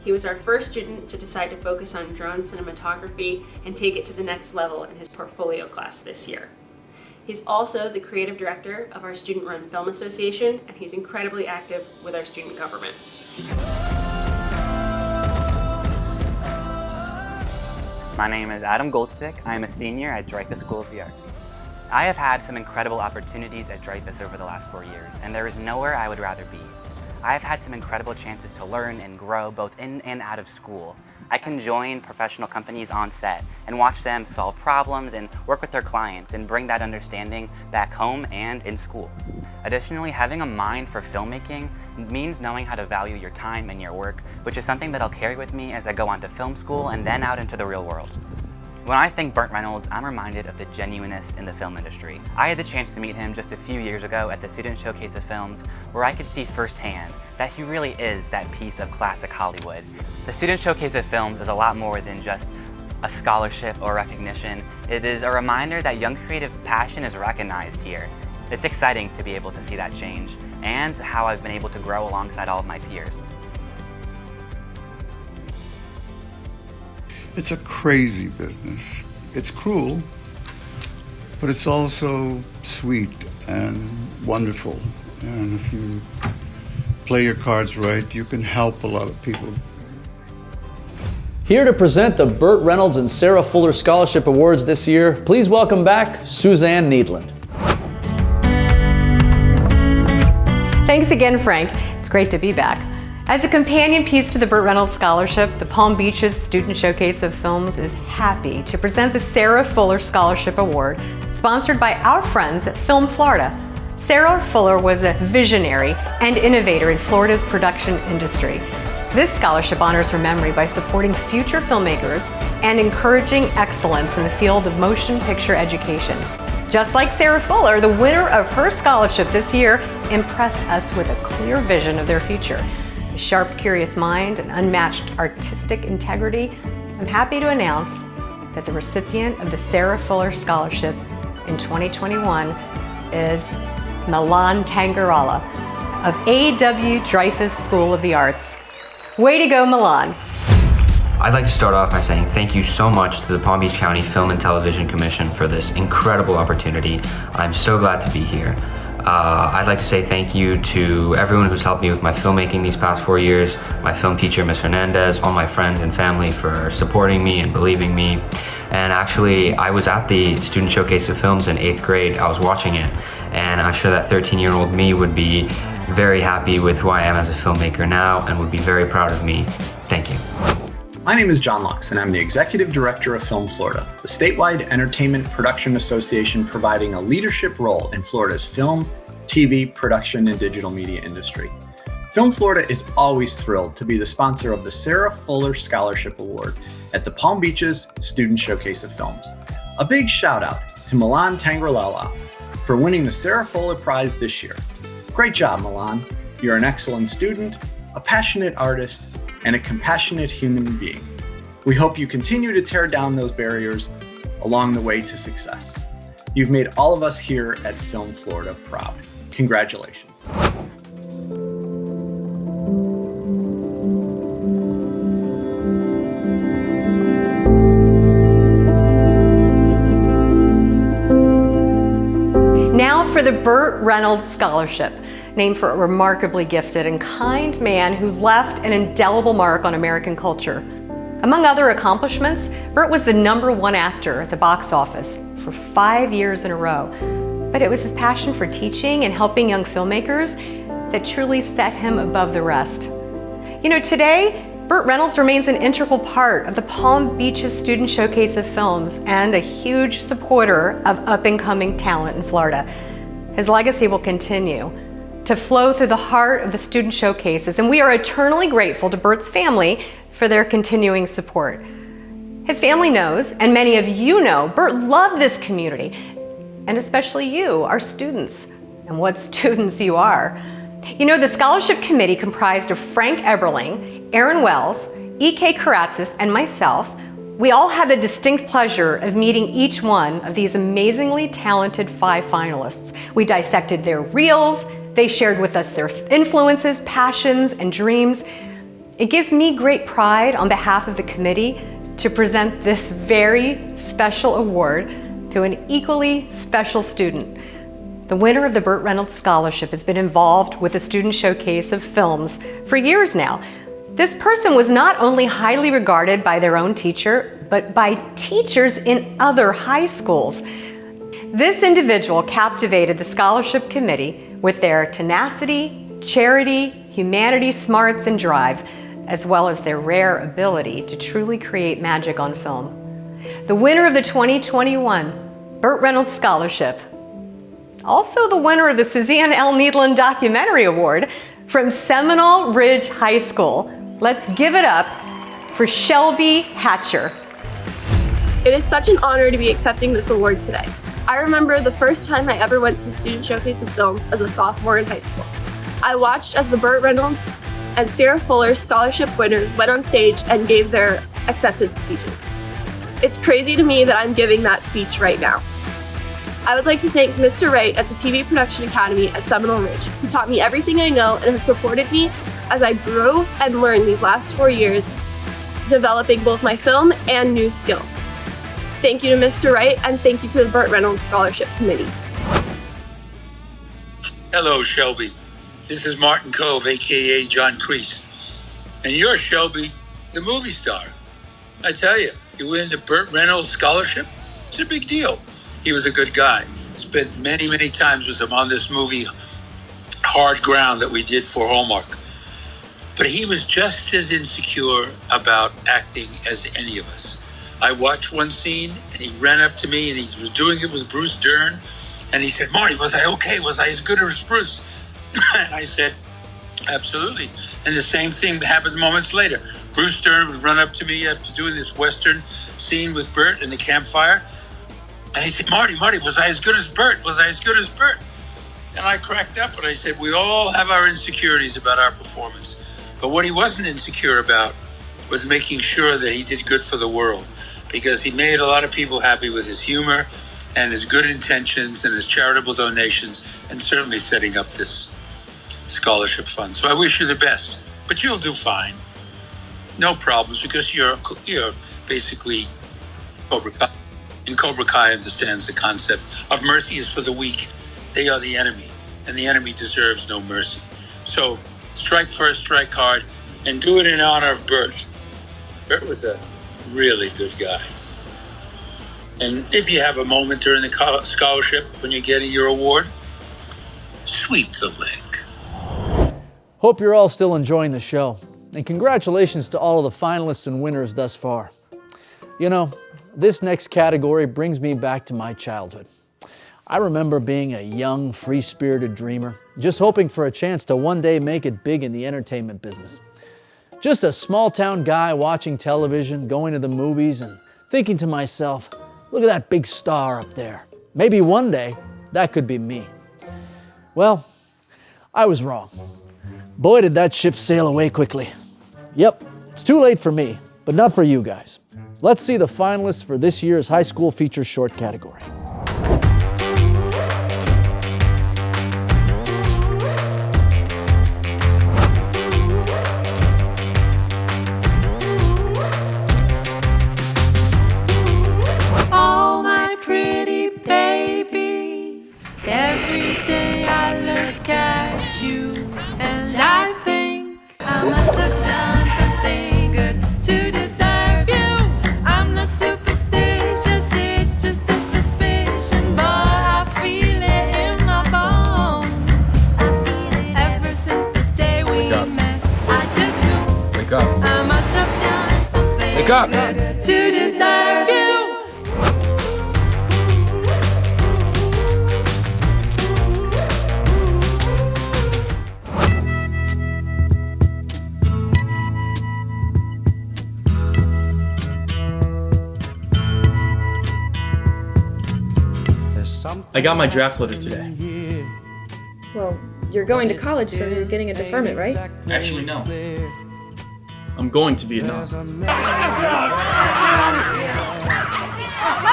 He was our first student to decide to focus on drone cinematography and take it to the next level in his portfolio class this year. He's also the creative director of our student-run film association, and he's incredibly active with our student government.
My name is Adam Goldstick. I am a senior at Dreyfus School of the Arts. I have had some incredible opportunities at Dreyfus over the last 4 years, and there is nowhere I would rather be. I have had some incredible chances to learn and grow both in and out of school. I can join professional companies on set and watch them solve problems and work with their clients and bring that understanding back home and in school. Additionally, having a mind for filmmaking means knowing how to value your time and your work, which is something that I'll carry with me as I go on to film school and then out into the real world. When I think Burt Reynolds, I'm reminded of the genuineness in the film industry. I had the chance to meet him just a few years ago at the Student Showcase of Films, where I could see firsthand that he really is that piece of classic Hollywood. The Student Showcase of Films is a lot more than just a scholarship or recognition. It is a reminder that young creative passion is recognized here. It's exciting to be able to see that change, and how I've been able to grow alongside all of my peers.
It's a crazy business. It's cruel, but it's also sweet and wonderful. And if you play your cards right, you can help a lot of people.
Here to present the Burt Reynolds and Sarah Fuller Scholarship Awards this year, please welcome back Suzanne Needland.
Thanks again, Frank. It's great to be back. As a companion piece to the Burt Reynolds Scholarship, the Palm Beach's Student Showcase of Films is happy to present the Sarah Fuller Scholarship Award, sponsored by our friends at Film Florida. Sarah Fuller was a visionary and innovator in Florida's production industry. This scholarship honors her memory by supporting future filmmakers and encouraging excellence in the field of motion picture education. Just like Sarah Fuller, the winner of her scholarship this year impressed us with a clear vision of their future. A sharp, curious mind and unmatched artistic integrity, I'm happy to announce that the recipient of the Sarah Fuller Scholarship in 2021 is Milan Tangarala of A.W. Dreyfus School of the Arts. Way to go, Milan.
I'd like to start off by saying thank you so much to the Palm Beach County Film and Television Commission for this incredible opportunity. I'm so glad to be here. I'd like to say thank you to everyone who's helped me with my filmmaking these past 4 years, my film teacher, Ms. Hernandez, all my friends and family for supporting me and believing me, And actually, I was at the Student Showcase of Films in 8th grade. I was watching it, and I'm sure that 13-year-old me would be very happy with who I am as a filmmaker now and would be very proud of me. Thank you.
My name is John Lux, and I'm the Executive Director of Film Florida, the statewide entertainment production association providing a leadership role in Florida's film, TV, production, and digital media industry. Film Florida is always thrilled to be the sponsor of the Sarah Fuller Scholarship Award at the Palm Beaches Student Showcase of Films. A big shout out to Milan Tangralella for winning the Sarah Fuller Prize this year. Great job, Milan. You're an excellent student, a passionate artist, and a compassionate human being. We hope you continue to tear down those barriers along the way to success. You've made all of us here at Film Florida proud. Congratulations.
Now for the Burt Reynolds Scholarship, named for a remarkably gifted and kind man who left an indelible mark on American culture. Among other accomplishments, Burt was the #1 actor at the box office for 5 years in a row. But it was his passion for teaching and helping young filmmakers that truly set him above the rest. You know, today, Burt Reynolds remains an integral part of the Palm Beaches Student Showcase of Films and a huge supporter of up-and-coming talent in Florida. His legacy will continue to flow through the heart of the student showcases, and we are eternally grateful to Burt's family for their continuing support. His family knows, and many of you know, Burt loved this community, and especially you, our students, and what students you are. You know, the scholarship committee comprised of Frank Eberling, Aaron Wells, E.K. Karatzis, and myself. We all had the distinct pleasure of meeting each one of these amazingly talented 5 finalists. We dissected their reels. They shared with us their influences, passions, and dreams. It gives me great pride on behalf of the committee to present this very special award to an equally special student. The winner of the Burt Reynolds Scholarship has been involved with the Student Showcase of Films for years now. This person was not only highly regarded by their own teacher, but by teachers in other high schools. This individual captivated the scholarship committee with their tenacity, charity, humanity, smarts, and drive, as well as their rare ability to truly create magic on film. The winner of the 2021 Burt Reynolds Scholarship, also the winner of the Suzanne L. Needland Documentary Award from Seminole Ridge High School. Let's give it up for Shelby Hatcher.
It is such an honor to be accepting this award today. I remember the first time I ever went to the Student Showcase of Films as a sophomore in high school. I watched as the Burt Reynolds and Sarah Fuller scholarship winners went on stage and gave their acceptance speeches. It's crazy to me that I'm giving that speech right now. I would like to thank Mr. Wright at the TV Production Academy at Seminole Ridge, who taught me everything I know and has supported me as I grew and learned these last 4 years, developing both my film and news skills. Thank you to Mr. Wright, and thank you to the Burt Reynolds Scholarship Committee.
Hello, Shelby. This is Martin Cove, aka John Kreese. And you're Shelby, the movie star. I tell you, you win the Burt Reynolds Scholarship? It's a big deal. He was a good guy. Spent many, many times with him on this movie, Hard Ground, that we did for Hallmark. But he was just as insecure about acting as any of us. I watched one scene and he ran up to me and he was doing it with Bruce Dern. And he said, "Marty, was I okay? Was I as good as Bruce?" And I said, "Absolutely." And the same thing happened moments later. Bruce Dern would run up to me after doing this Western scene with Burt in the campfire. And he said, Marty, was I as good as Burt? Was I as good as Burt? And I cracked up and I said, we all have our insecurities about our performance. But what he wasn't insecure about was making sure that he did good for the world, because he made a lot of people happy with his humor and his good intentions and his charitable donations, and certainly setting up this scholarship fund. So I wish you the best, but you'll do fine. No problems, because you're basically Cobra Kai. And Cobra Kai understands the concept of mercy is for the weak. They are the enemy, and the enemy deserves no mercy. So strike first, strike hard, and do it in honor of Burt. Burt was a really good guy. And if you have a moment during the scholarship when you're getting your award, sweep the leg.
Hope you're all still enjoying the show. And congratulations to all of the finalists and winners thus far. You know, this next category brings me back to my childhood. I remember being a young, free-spirited dreamer, just hoping for a chance to one day make it big in the entertainment business. Just a small-town guy watching television, going to the movies, and thinking to myself, look at that big star up there. Maybe one day, that could be me. Well, I was wrong. Boy, did that ship sail away quickly. Yep, it's too late for me, but not for you guys. Let's see the finalists for this year's high school feature short category.
Oh, my pretty baby, every day I look at you and I think I must have done something good to deserve you. I'm not superstitious, it's just a suspicion, but I feel it in my bones. I feel it ever since the day we met. I just knew
Wake up.
I must have done something
Wake up.
good to deserve you.
I got my draft letter today.
Well, you're going to college, so you're getting a deferment, right?
Actually, no. I'm going to Vietnam.
Let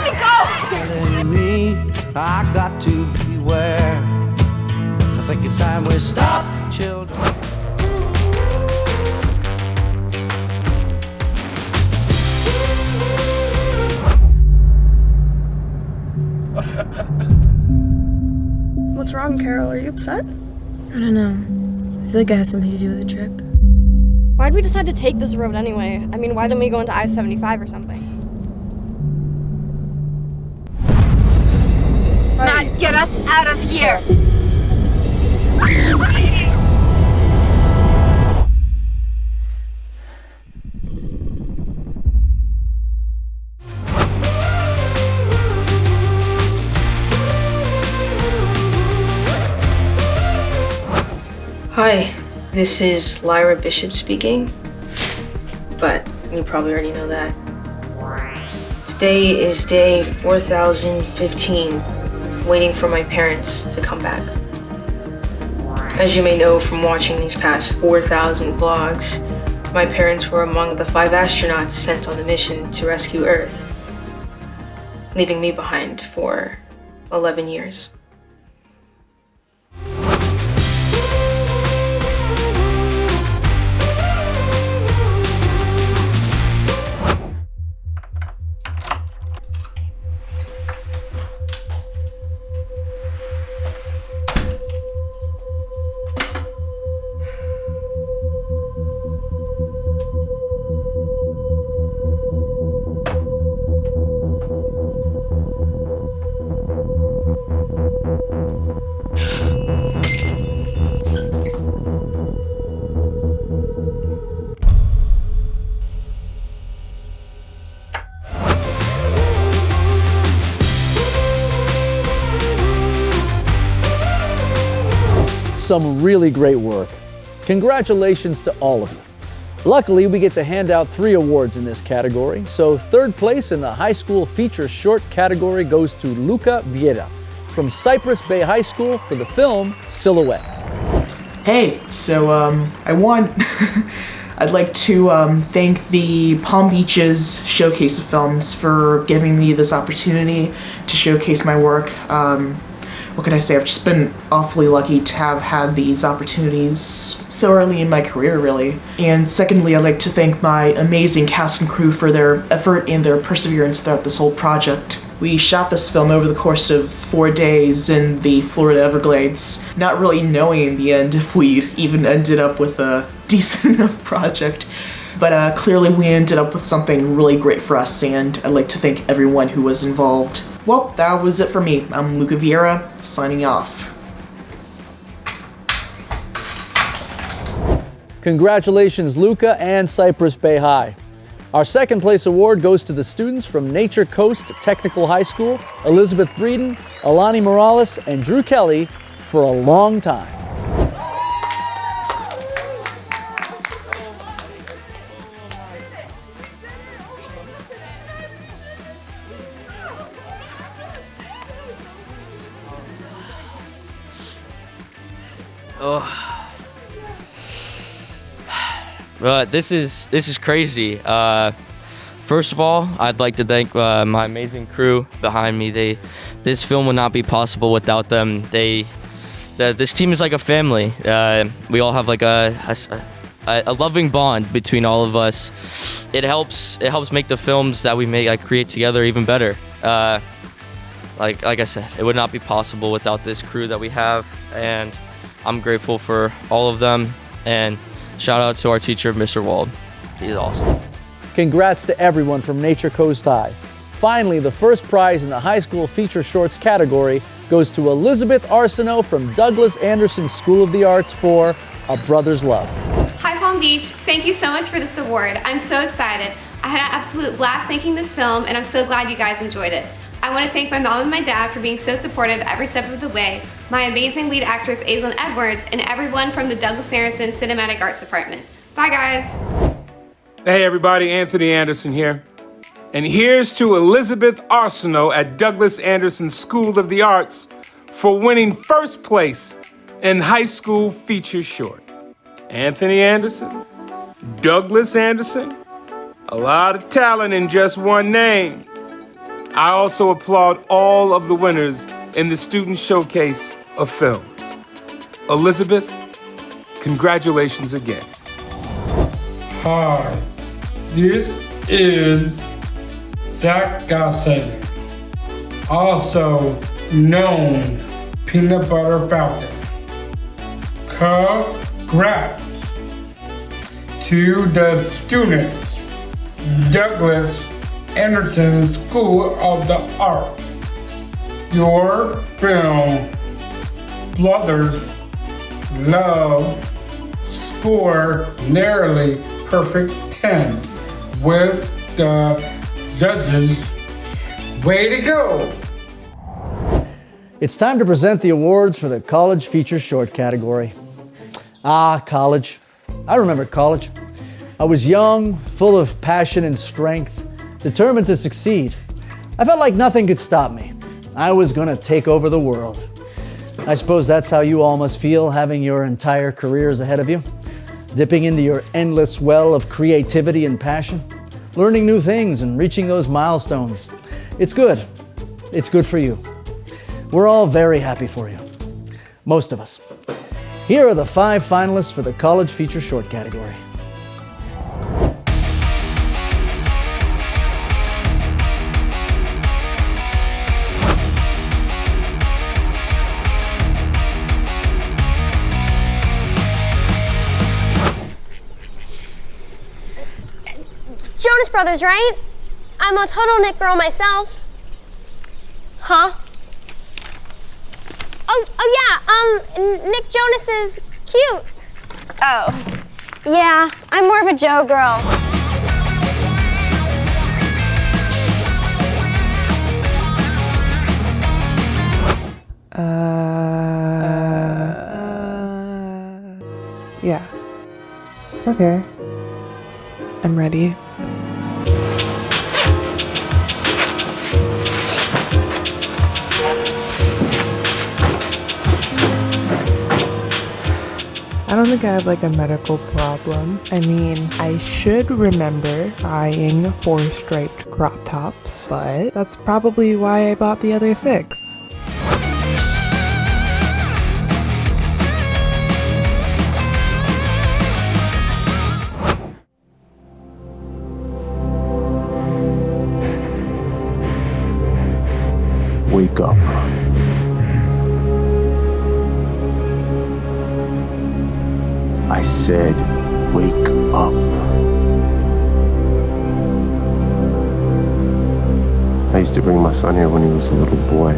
me go!
Me, I got to beware. I think it's time we stop, children.
What's wrong, Carol? Are you upset?
I don't know. I feel like it has something to do with the trip.
Why'd we decide to take this road anyway? I mean, why didn't we go into I-75 or something?
Matt, get us out of here!
Hi, this is Lyra Bishop speaking, but you probably already know that. Today is day 4015, waiting for my parents to come back. As you may know from watching these past 4,000 vlogs, my parents were among the 5 astronauts sent on the mission to rescue Earth, leaving me behind for 11 years.
Some really great work. Congratulations to all of you. Luckily, we get to hand out 3 awards in this category, so 3rd place in the high school feature short category goes to Luca Vieira from Cypress Bay High School for the film Silhouette.
Hey, so I won. I'd like to thank the Palm Beaches Showcase of Films for giving me this opportunity to showcase my work. What can I say? I've just been awfully lucky to have had these opportunities so early in my career, really. And secondly, I'd like to thank my amazing cast and crew for their effort and their perseverance throughout this whole project. We shot this film over the course of 4 days in the Florida Everglades, not really knowing in the end if we even ended up with a decent enough project. But clearly we ended up with something really great for us, and I'd like to thank everyone who was involved. Well, that was it for me. I'm Luca Vieira, signing off.
Congratulations, Luca and Cypress Bay High. Our second place award goes to the students from Nature Coast Technical High School, Elizabeth Breeden, Alani Morales, and Drew Kelly, for a long time.
This is crazy. First of all, I'd like to thank my amazing crew behind me. This film would not be possible without them. This team is like a family. We all have like a loving bond between all of us. It helps make the films that we create together even better. Like I said, it would not be possible without this crew that we have, and I'm grateful for all of them. And shout out to our teacher, Mr. Wald. He's awesome.
Congrats to everyone from Nature Coast High. Finally, the first prize in the high school feature shorts category goes to Elizabeth Arsenault from Douglas Anderson School of the Arts for A Brother's Love.
Hi Palm Beach, thank you so much for this award. I'm so excited. I had an absolute blast making this film, and I'm so glad you guys enjoyed it. I want to thank my mom and my dad for being so supportive every step of the way, my amazing lead actress Aislinn Edwards, and everyone from the Douglas Anderson Cinematic Arts Department. Bye guys!
Hey everybody, Anthony Anderson here. And here's to Elizabeth Arsenault at Douglas Anderson School of the Arts for winning first place in high school feature short. Anthony Anderson, Douglas Anderson, a lot of talent in just one name. I also applaud all of the winners in the Student Showcase of Films. Elizabeth, congratulations again.
Hi, this is Zach Gossett, also known Peanut Butter Falcon. Congrats to the students, Douglas Anderson School of the Arts. Your film, Brothers Love, scored nearly perfect 10 with the judges. Way to go!
It's time to present the awards for the College Feature Short category. College. I remember college. I was young, full of passion and strength, determined to succeed. I felt like nothing could stop me. I was gonna take over the world. I suppose that's how you all must feel, having your entire careers ahead of you, dipping into your endless well of creativity and passion, learning new things and reaching those milestones. It's good. It's good for you. We're all very happy for you. Most of us. Here are the 5 finalists for the College Feature Short category.
Jonas Brothers, right? I'm a total Nick girl myself. Huh? Oh yeah, Nick Jonas is cute. Oh. Yeah, I'm more of a Joe girl.
Yeah. Okay. I'm ready. I don't think I have like a medical problem. I mean, I should remember buying 4-striped crop tops, but that's probably why I bought the other 6.
Wake up. I said, wake up.
I used to bring my son here when he was a little boy.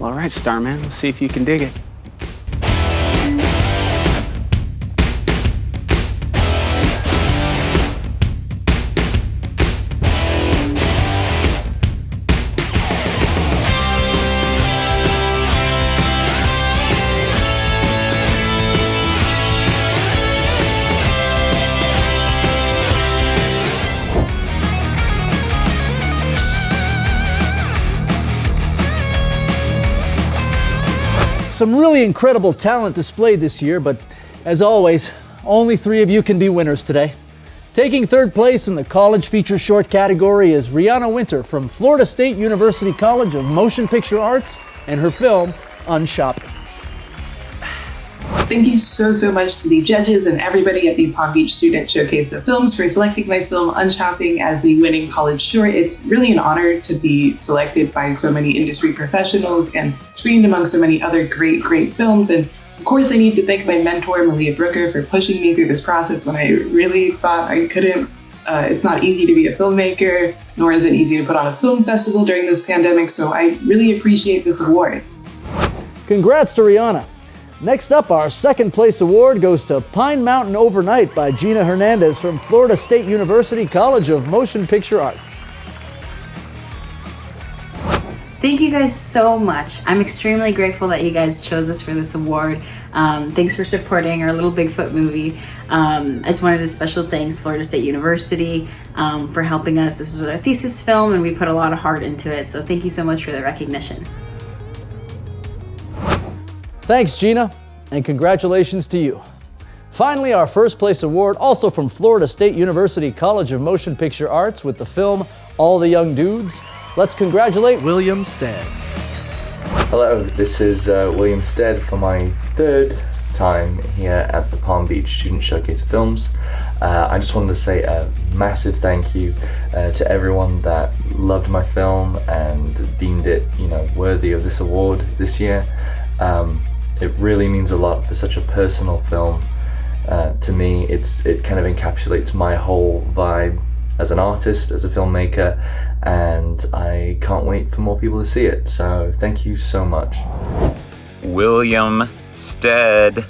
All right, Starman, let's see if you can dig it.
Some really incredible talent displayed this year, but as always, only 3 of you can be winners today. Taking 3rd place in the college feature short category is Rihanna Winter from Florida State University College of Motion Picture Arts and her film, Unshopping.
Thank you so much to the judges and everybody at the Palm Beach Student Showcase of Films for selecting my film Unshopping as the winning college short. It's really an honor to be selected by so many industry professionals and screened among so many other great films. And of course, I need to thank my mentor, Malia Brooker, for pushing me through this process when I really thought I couldn't. It's not easy to be a filmmaker, nor is it easy to put on a film festival during this pandemic, so I really appreciate this award.
Congrats to Rihanna. Next up, our 2nd place award goes to Pine Mountain Overnight by Gina Hernandez from Florida State University College of Motion Picture Arts.
Thank you guys so much. I'm extremely grateful that you guys chose us for this award. Thanks for supporting our Little Bigfoot movie. I just wanted to special thanks Florida State University for helping us. This was our thesis film and we put a lot of heart into it. So thank you so much for the recognition.
Thanks, Gina, and congratulations to you. Finally, our 1st place award, also from Florida State University College of Motion Picture Arts with the film All the Young Dudes. Let's congratulate William Stead.
Hello, this is William Stead for my 3rd time here at the Palm Beach Student Showcase of Films. I just wanted to say a massive thank you to everyone that loved my film and deemed it, worthy of this award this year. It really means a lot for such a personal film. To me, it kind of encapsulates my whole vibe as an artist, as a filmmaker, and I can't wait for more people to see it. So thank you so much.
William Stead.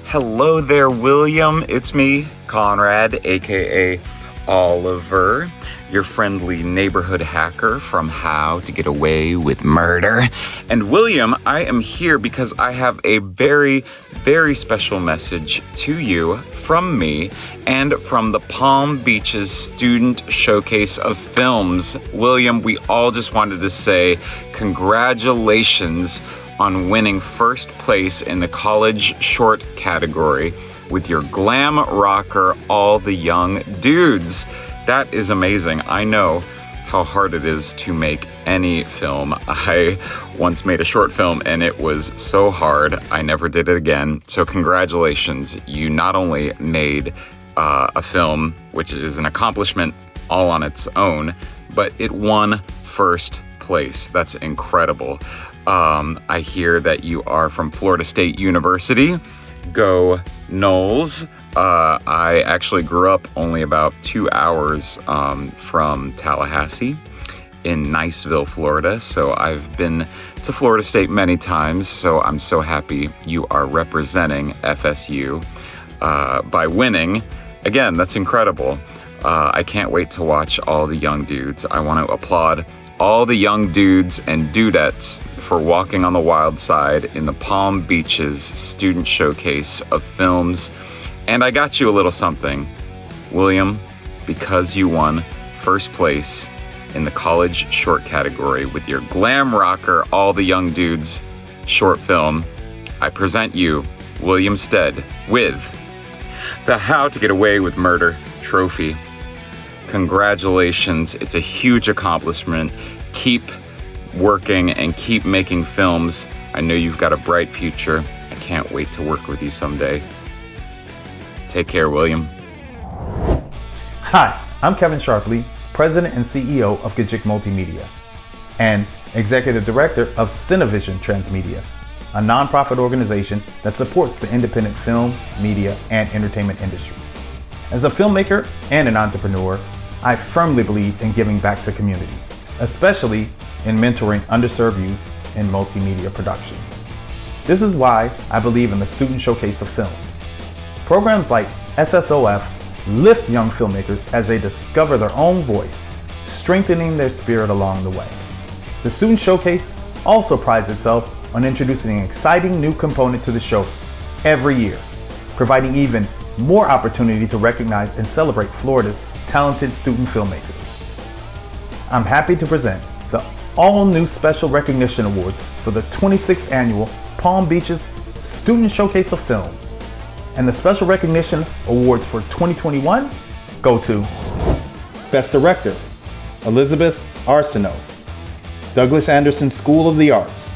Hello there, William. It's me, Conrad, aka Oliver, your friendly neighborhood hacker from How to Get Away with Murder. And William, I am here because I have a very, very special message to you from me and from the Palm Beach's Student Showcase of Films. William, we all just wanted to say congratulations on winning 1st place in the college short category with your glam rocker, All the Young Dudes. That is amazing. I know how hard it is to make any film. I once made a short film and it was so hard, I never did it again. So congratulations. You not only made a film, which is an accomplishment all on its own, but it won 1st place. That's incredible. I hear that you are from Florida State University. Go Noles. I actually grew up only about 2 hours from Tallahassee in Niceville, Florida. So I've been to Florida State many times. So I'm so happy you are representing FSU by winning. Again, that's incredible. I can't wait to watch All the Young Dudes. I want to applaud all the young dudes and dudettes for walking on the wild side in the Palm Beaches Student Showcase of Films. And I got you a little something. William, because you won first place in the college short category with your glam rocker, All the Young Dudes short film, I present you, William Stead, with the How to Get Away with Murder trophy. Congratulations, it's a huge accomplishment. Keep working and keep making films. I know you've got a bright future. I can't wait to work with you someday. Take care, William.
Hi, I'm Kevin Sharpley, President and CEO of Gajik Multimedia and Executive Director of Cinevision Transmedia, a nonprofit organization that supports the independent film, media, and entertainment industries. As a filmmaker and an entrepreneur, I firmly believe in giving back to community, especially in mentoring underserved youth in multimedia production. This is why I believe in the Student Showcase of Films. Programs like SSOF lift young filmmakers as they discover their own voice, strengthening their spirit along the way. The Student Showcase also prides itself on introducing an exciting new component to the show every year, providing even more opportunity to recognize and celebrate Florida's talented student filmmakers. I'm happy to present the all-new Special Recognition Awards for the 26th Annual Palm Beaches Student Showcase of Films. And the Special Recognition Awards for 2021 go to Best Director, Elizabeth Arsenault, Douglas Anderson School of the Arts,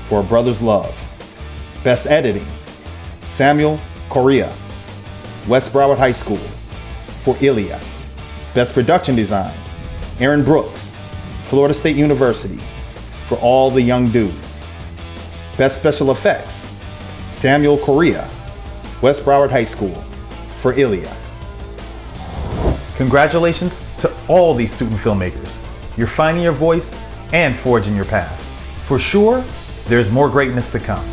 for A Brother's Love. Best Editing, Samuel Correa, West Broward High School, for Ilia. Best Production Design, Aaron Brooks, Florida State University, for All the Young Dudes. Best Special Effects, Samuel Correa, West Broward High School, for Ilia. Congratulations to all these student filmmakers. You're finding your voice and forging your path. For sure, there's more greatness to come.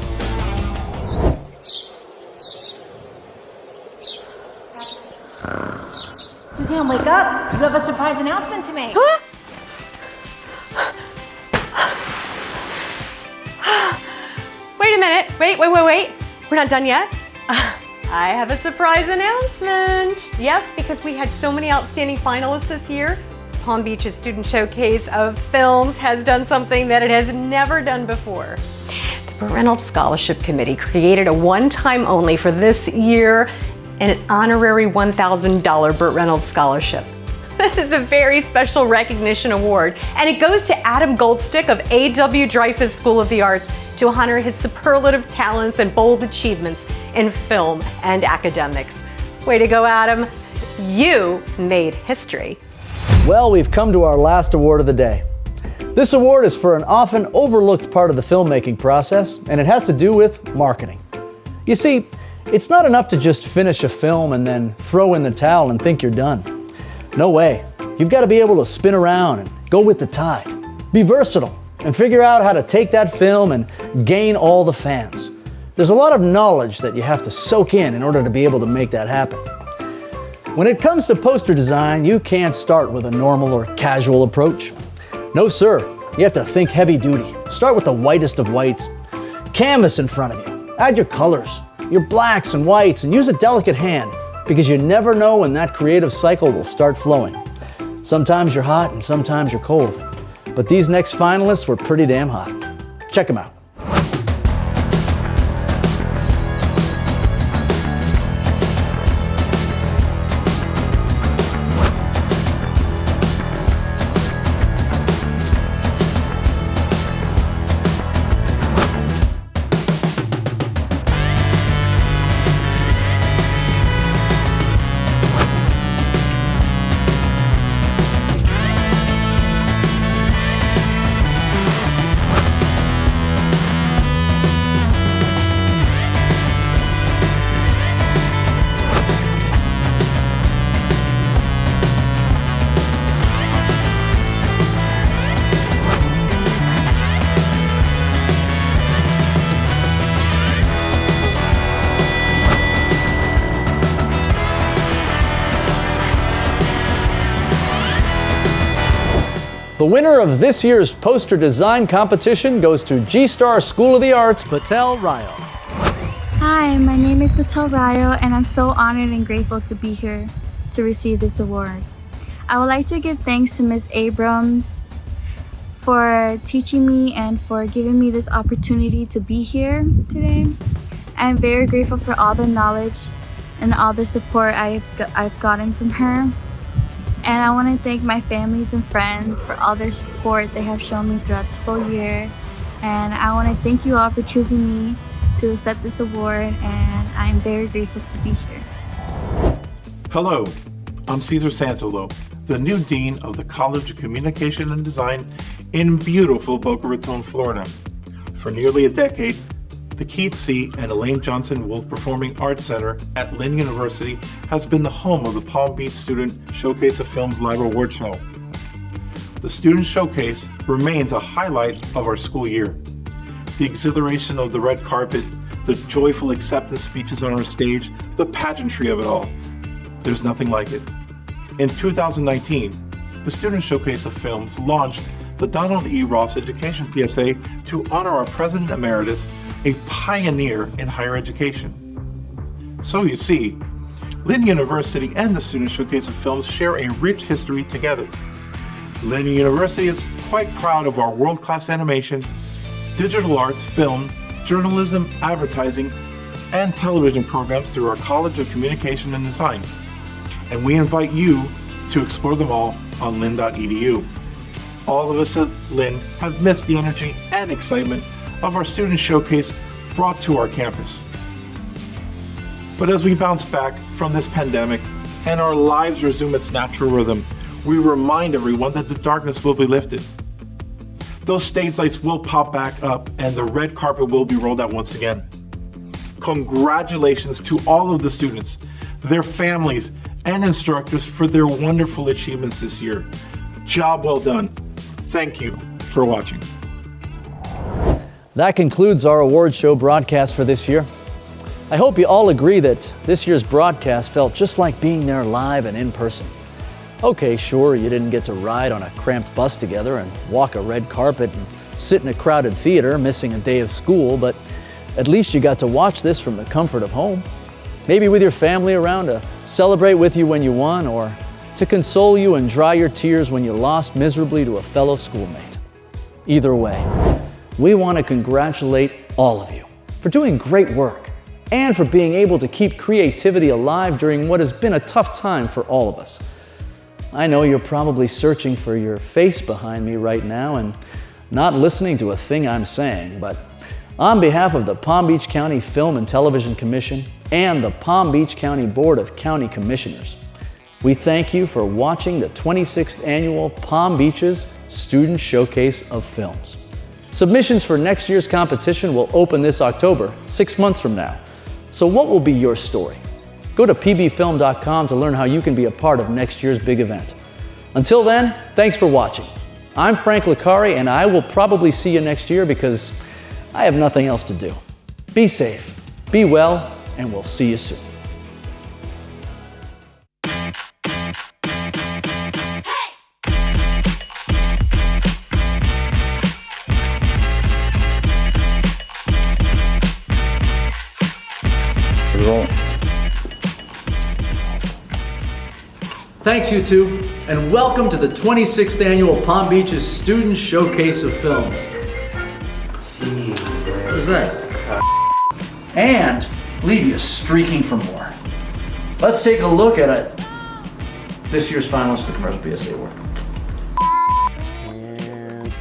Suzanne, wake up. You have a surprise announcement to make.
Wait a minute. Wait. We're not done yet. I have a surprise announcement. Yes, because we had so many outstanding finalists this year, Palm Beach's Student Showcase of Films has done something that it has never done before. The Burt Reynolds Scholarship Committee created a one-time only for this year an honorary $1,000 Burt Reynolds Scholarship. This is a very special recognition award, and it goes to Adam Goldstick of A.W. Dreyfus School of the Arts to honor his superlative talents and bold achievements in film and academics. Way to go, Adam. You made history.
Well, we've come to our last award of the day. This award is for an often overlooked part of the filmmaking process, and it has to do with marketing. You see, it's not enough to just finish a film and then throw in the towel and think you're done. No way. You've got to be able to spin around and go with the tide. Be versatile and figure out how to take that film and gain all the fans. There's a lot of knowledge that you have to soak in order to be able to make that happen. When it comes to poster design, you can't start with a normal or casual approach. No, sir. You have to think heavy duty. Start with the whitest of whites. Canvas in front of you. Add your colors, your blacks and whites, and use a delicate hand, because you never know when that creative cycle will start flowing. Sometimes you're hot and sometimes you're cold. But these next finalists were pretty damn hot. Check them out. The winner of this year's poster design competition goes to G-Star School of the Arts, Patel Rayo.
Hi, my name is Patel Rayo, and I'm so honored and grateful to be here to receive this award. I would like to give thanks to Ms. Abrams for teaching me and for giving me this opportunity to be here today. I'm very grateful for all the knowledge and all the support I've gotten from her. And I want to thank my families and friends for all their support they have shown me throughout this whole year. And I want to thank you all for choosing me to accept this award, and I'm very grateful to be here.
Hello, I'm Cesar Santolo, the new Dean of the College of Communication and Design in beautiful Boca Raton, Florida. For nearly a decade, the Keith C. and Elaine Johnson Wolf Performing Arts Center at Lynn University has been the home of the Palm Beach Student Showcase of Film's live award show. The Student Showcase remains a highlight of our school year. The exhilaration of the red carpet, the joyful acceptance speeches on our stage, the pageantry of it all. There's nothing like it. In 2019, the Student Showcase of Films launched the Donald E. Ross Education PSA to honor our President Emeritus, a pioneer in higher education. So you see, Lynn University and the Student Showcase of Films share a rich history together. Lynn University is quite proud of our world-class animation, digital arts, film, journalism, advertising, and television programs through our College of Communication and Design. And we invite you to explore them all on lynn.edu. All of us at Lynn have missed the energy and excitement of our Student Showcase brought to our campus. But as we bounce back from this pandemic and our lives resume its natural rhythm, we remind everyone that the darkness will be lifted. Those stage lights will pop back up and the red carpet will be rolled out once again. Congratulations to all of the students, their families, and instructors for their wonderful achievements this year. Job well done. Thank you for watching.
That concludes our award show broadcast for this year. I hope you all agree that this year's broadcast felt just like being there live and in person. Okay, sure, you didn't get to ride on a cramped bus together and walk a red carpet and sit in a crowded theater missing a day of school, but at least you got to watch this from the comfort of home. Maybe with your family around to celebrate with you when you won, or to console you and dry your tears when you lost miserably to a fellow schoolmate. Either way, we want to congratulate all of you for doing great work and for being able to keep creativity alive during what has been a tough time for all of us. I know you're probably searching for your face behind me right now and not listening to a thing I'm saying, but on behalf of the Palm Beach County Film and Television Commission and the Palm Beach County Board of County Commissioners, we thank you for watching the 26th Annual Palm Beaches Student Showcase of Films. Submissions for next year's competition will open this October, 6 months from now. So what will be your story? Go to pbfilm.com to learn how you can be a part of next year's big event. Until then, thanks for watching. I'm Frank Licari, and I will probably see you next year because I have nothing else to do. Be safe, be well, and we'll see you soon. Thanks, you two, and welcome to the 26th Annual Palm Beaches Student Showcase of Films. What is that? And leave you streaking for more. Let's take a look at this year's finalists for the Commercial PSA Award.
And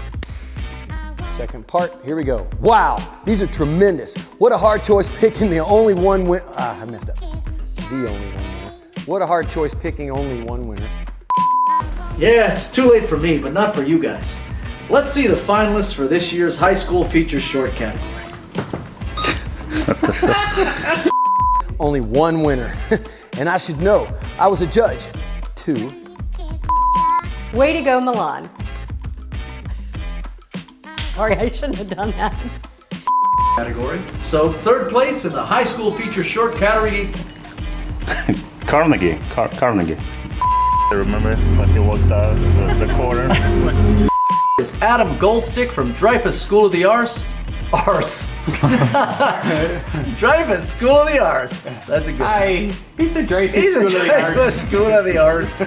second part, here we go. Wow, these are tremendous. What a hard choice picking the only one win. I messed up. The only one winner. What a hard choice picking only one winner.
Yeah, it's too late for me, but not for you guys. Let's see the finalists for this year's high school feature short category.
Only one winner. And I should know, I was a judge. 2.
Way to go, Milan. Sorry, I shouldn't have done that.
Category. So third place in the high school feature short category.
Carnegie.
Remember when he walks out the corner?
Is Adam Goldstick from Dreyfus School of the Arts. Dreyfus School of the Arts. That's a good one.
He's the Dreyfus
He's
School
the
of the
Dreyfus
Arts.
School of the Arts.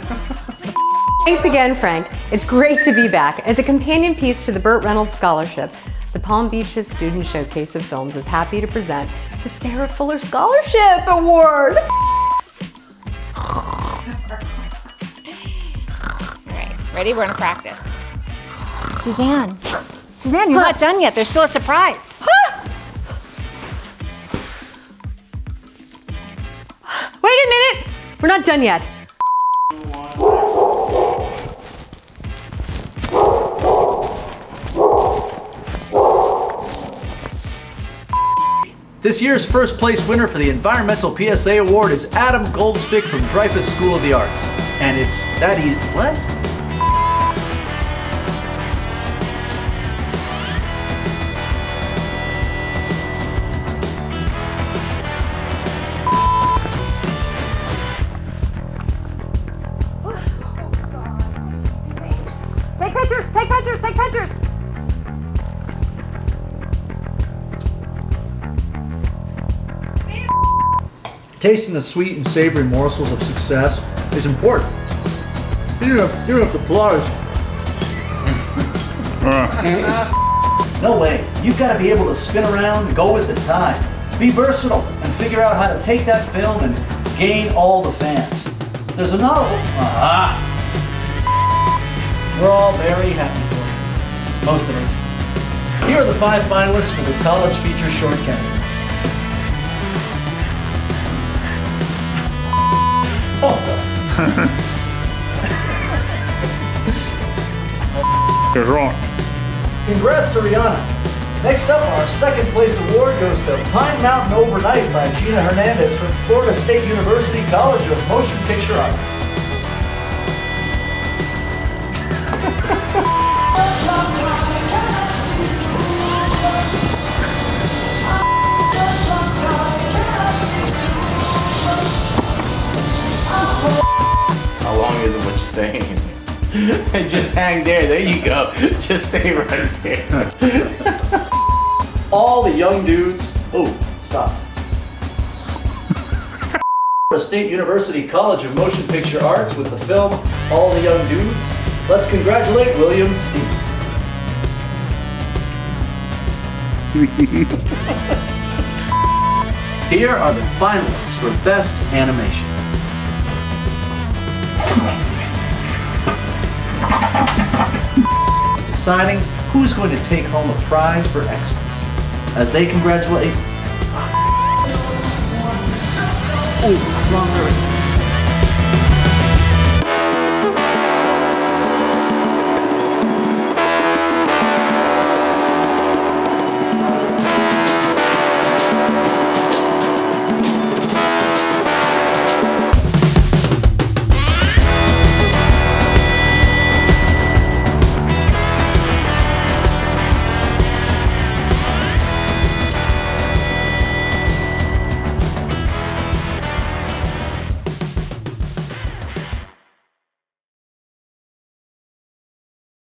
Thanks again, Frank. It's great to be back. As a companion piece to the Burt Reynolds Scholarship, the Palm Beaches Student Showcase of Films is happy to present the Sarah Fuller Scholarship Award.
Alright, ready? We're gonna practice. Suzanne, you're not done yet. There's still a surprise.
Wait a minute! We're not done yet.
This year's first place winner for the Environmental PSA Award is Adam Goldstick from Dreyfus School of the Arts. And it's that easy. What?
Take pictures, take pictures, take pictures!
Tasting the sweet and savory morsels of success is important. You don't have to applause. No way. You've got to be able to spin around and go with the time. Be versatile and figure out how to take that film and gain all the fans. There's a novel. We're all very happy for you. Most of us. Here are the 5 finalists for the College Feature Short category.
You're wrong.
Congrats to Rihanna. Next up, our second place award goes to Pine Mountain Overnight by Gina Hernandez from Florida State University College of Motion Picture Arts.
How long is it what you're saying? Just hang there you go. Just stay right there.
All the young dudes. Oh, stop. Florida State University College of Motion Picture Arts with the film All the Young Dudes. Let's congratulate William Steve. Here are the finalists for Best Animation. Deciding who's going to take home a prize for excellence. As they congratulate... Oh, wrong lyric.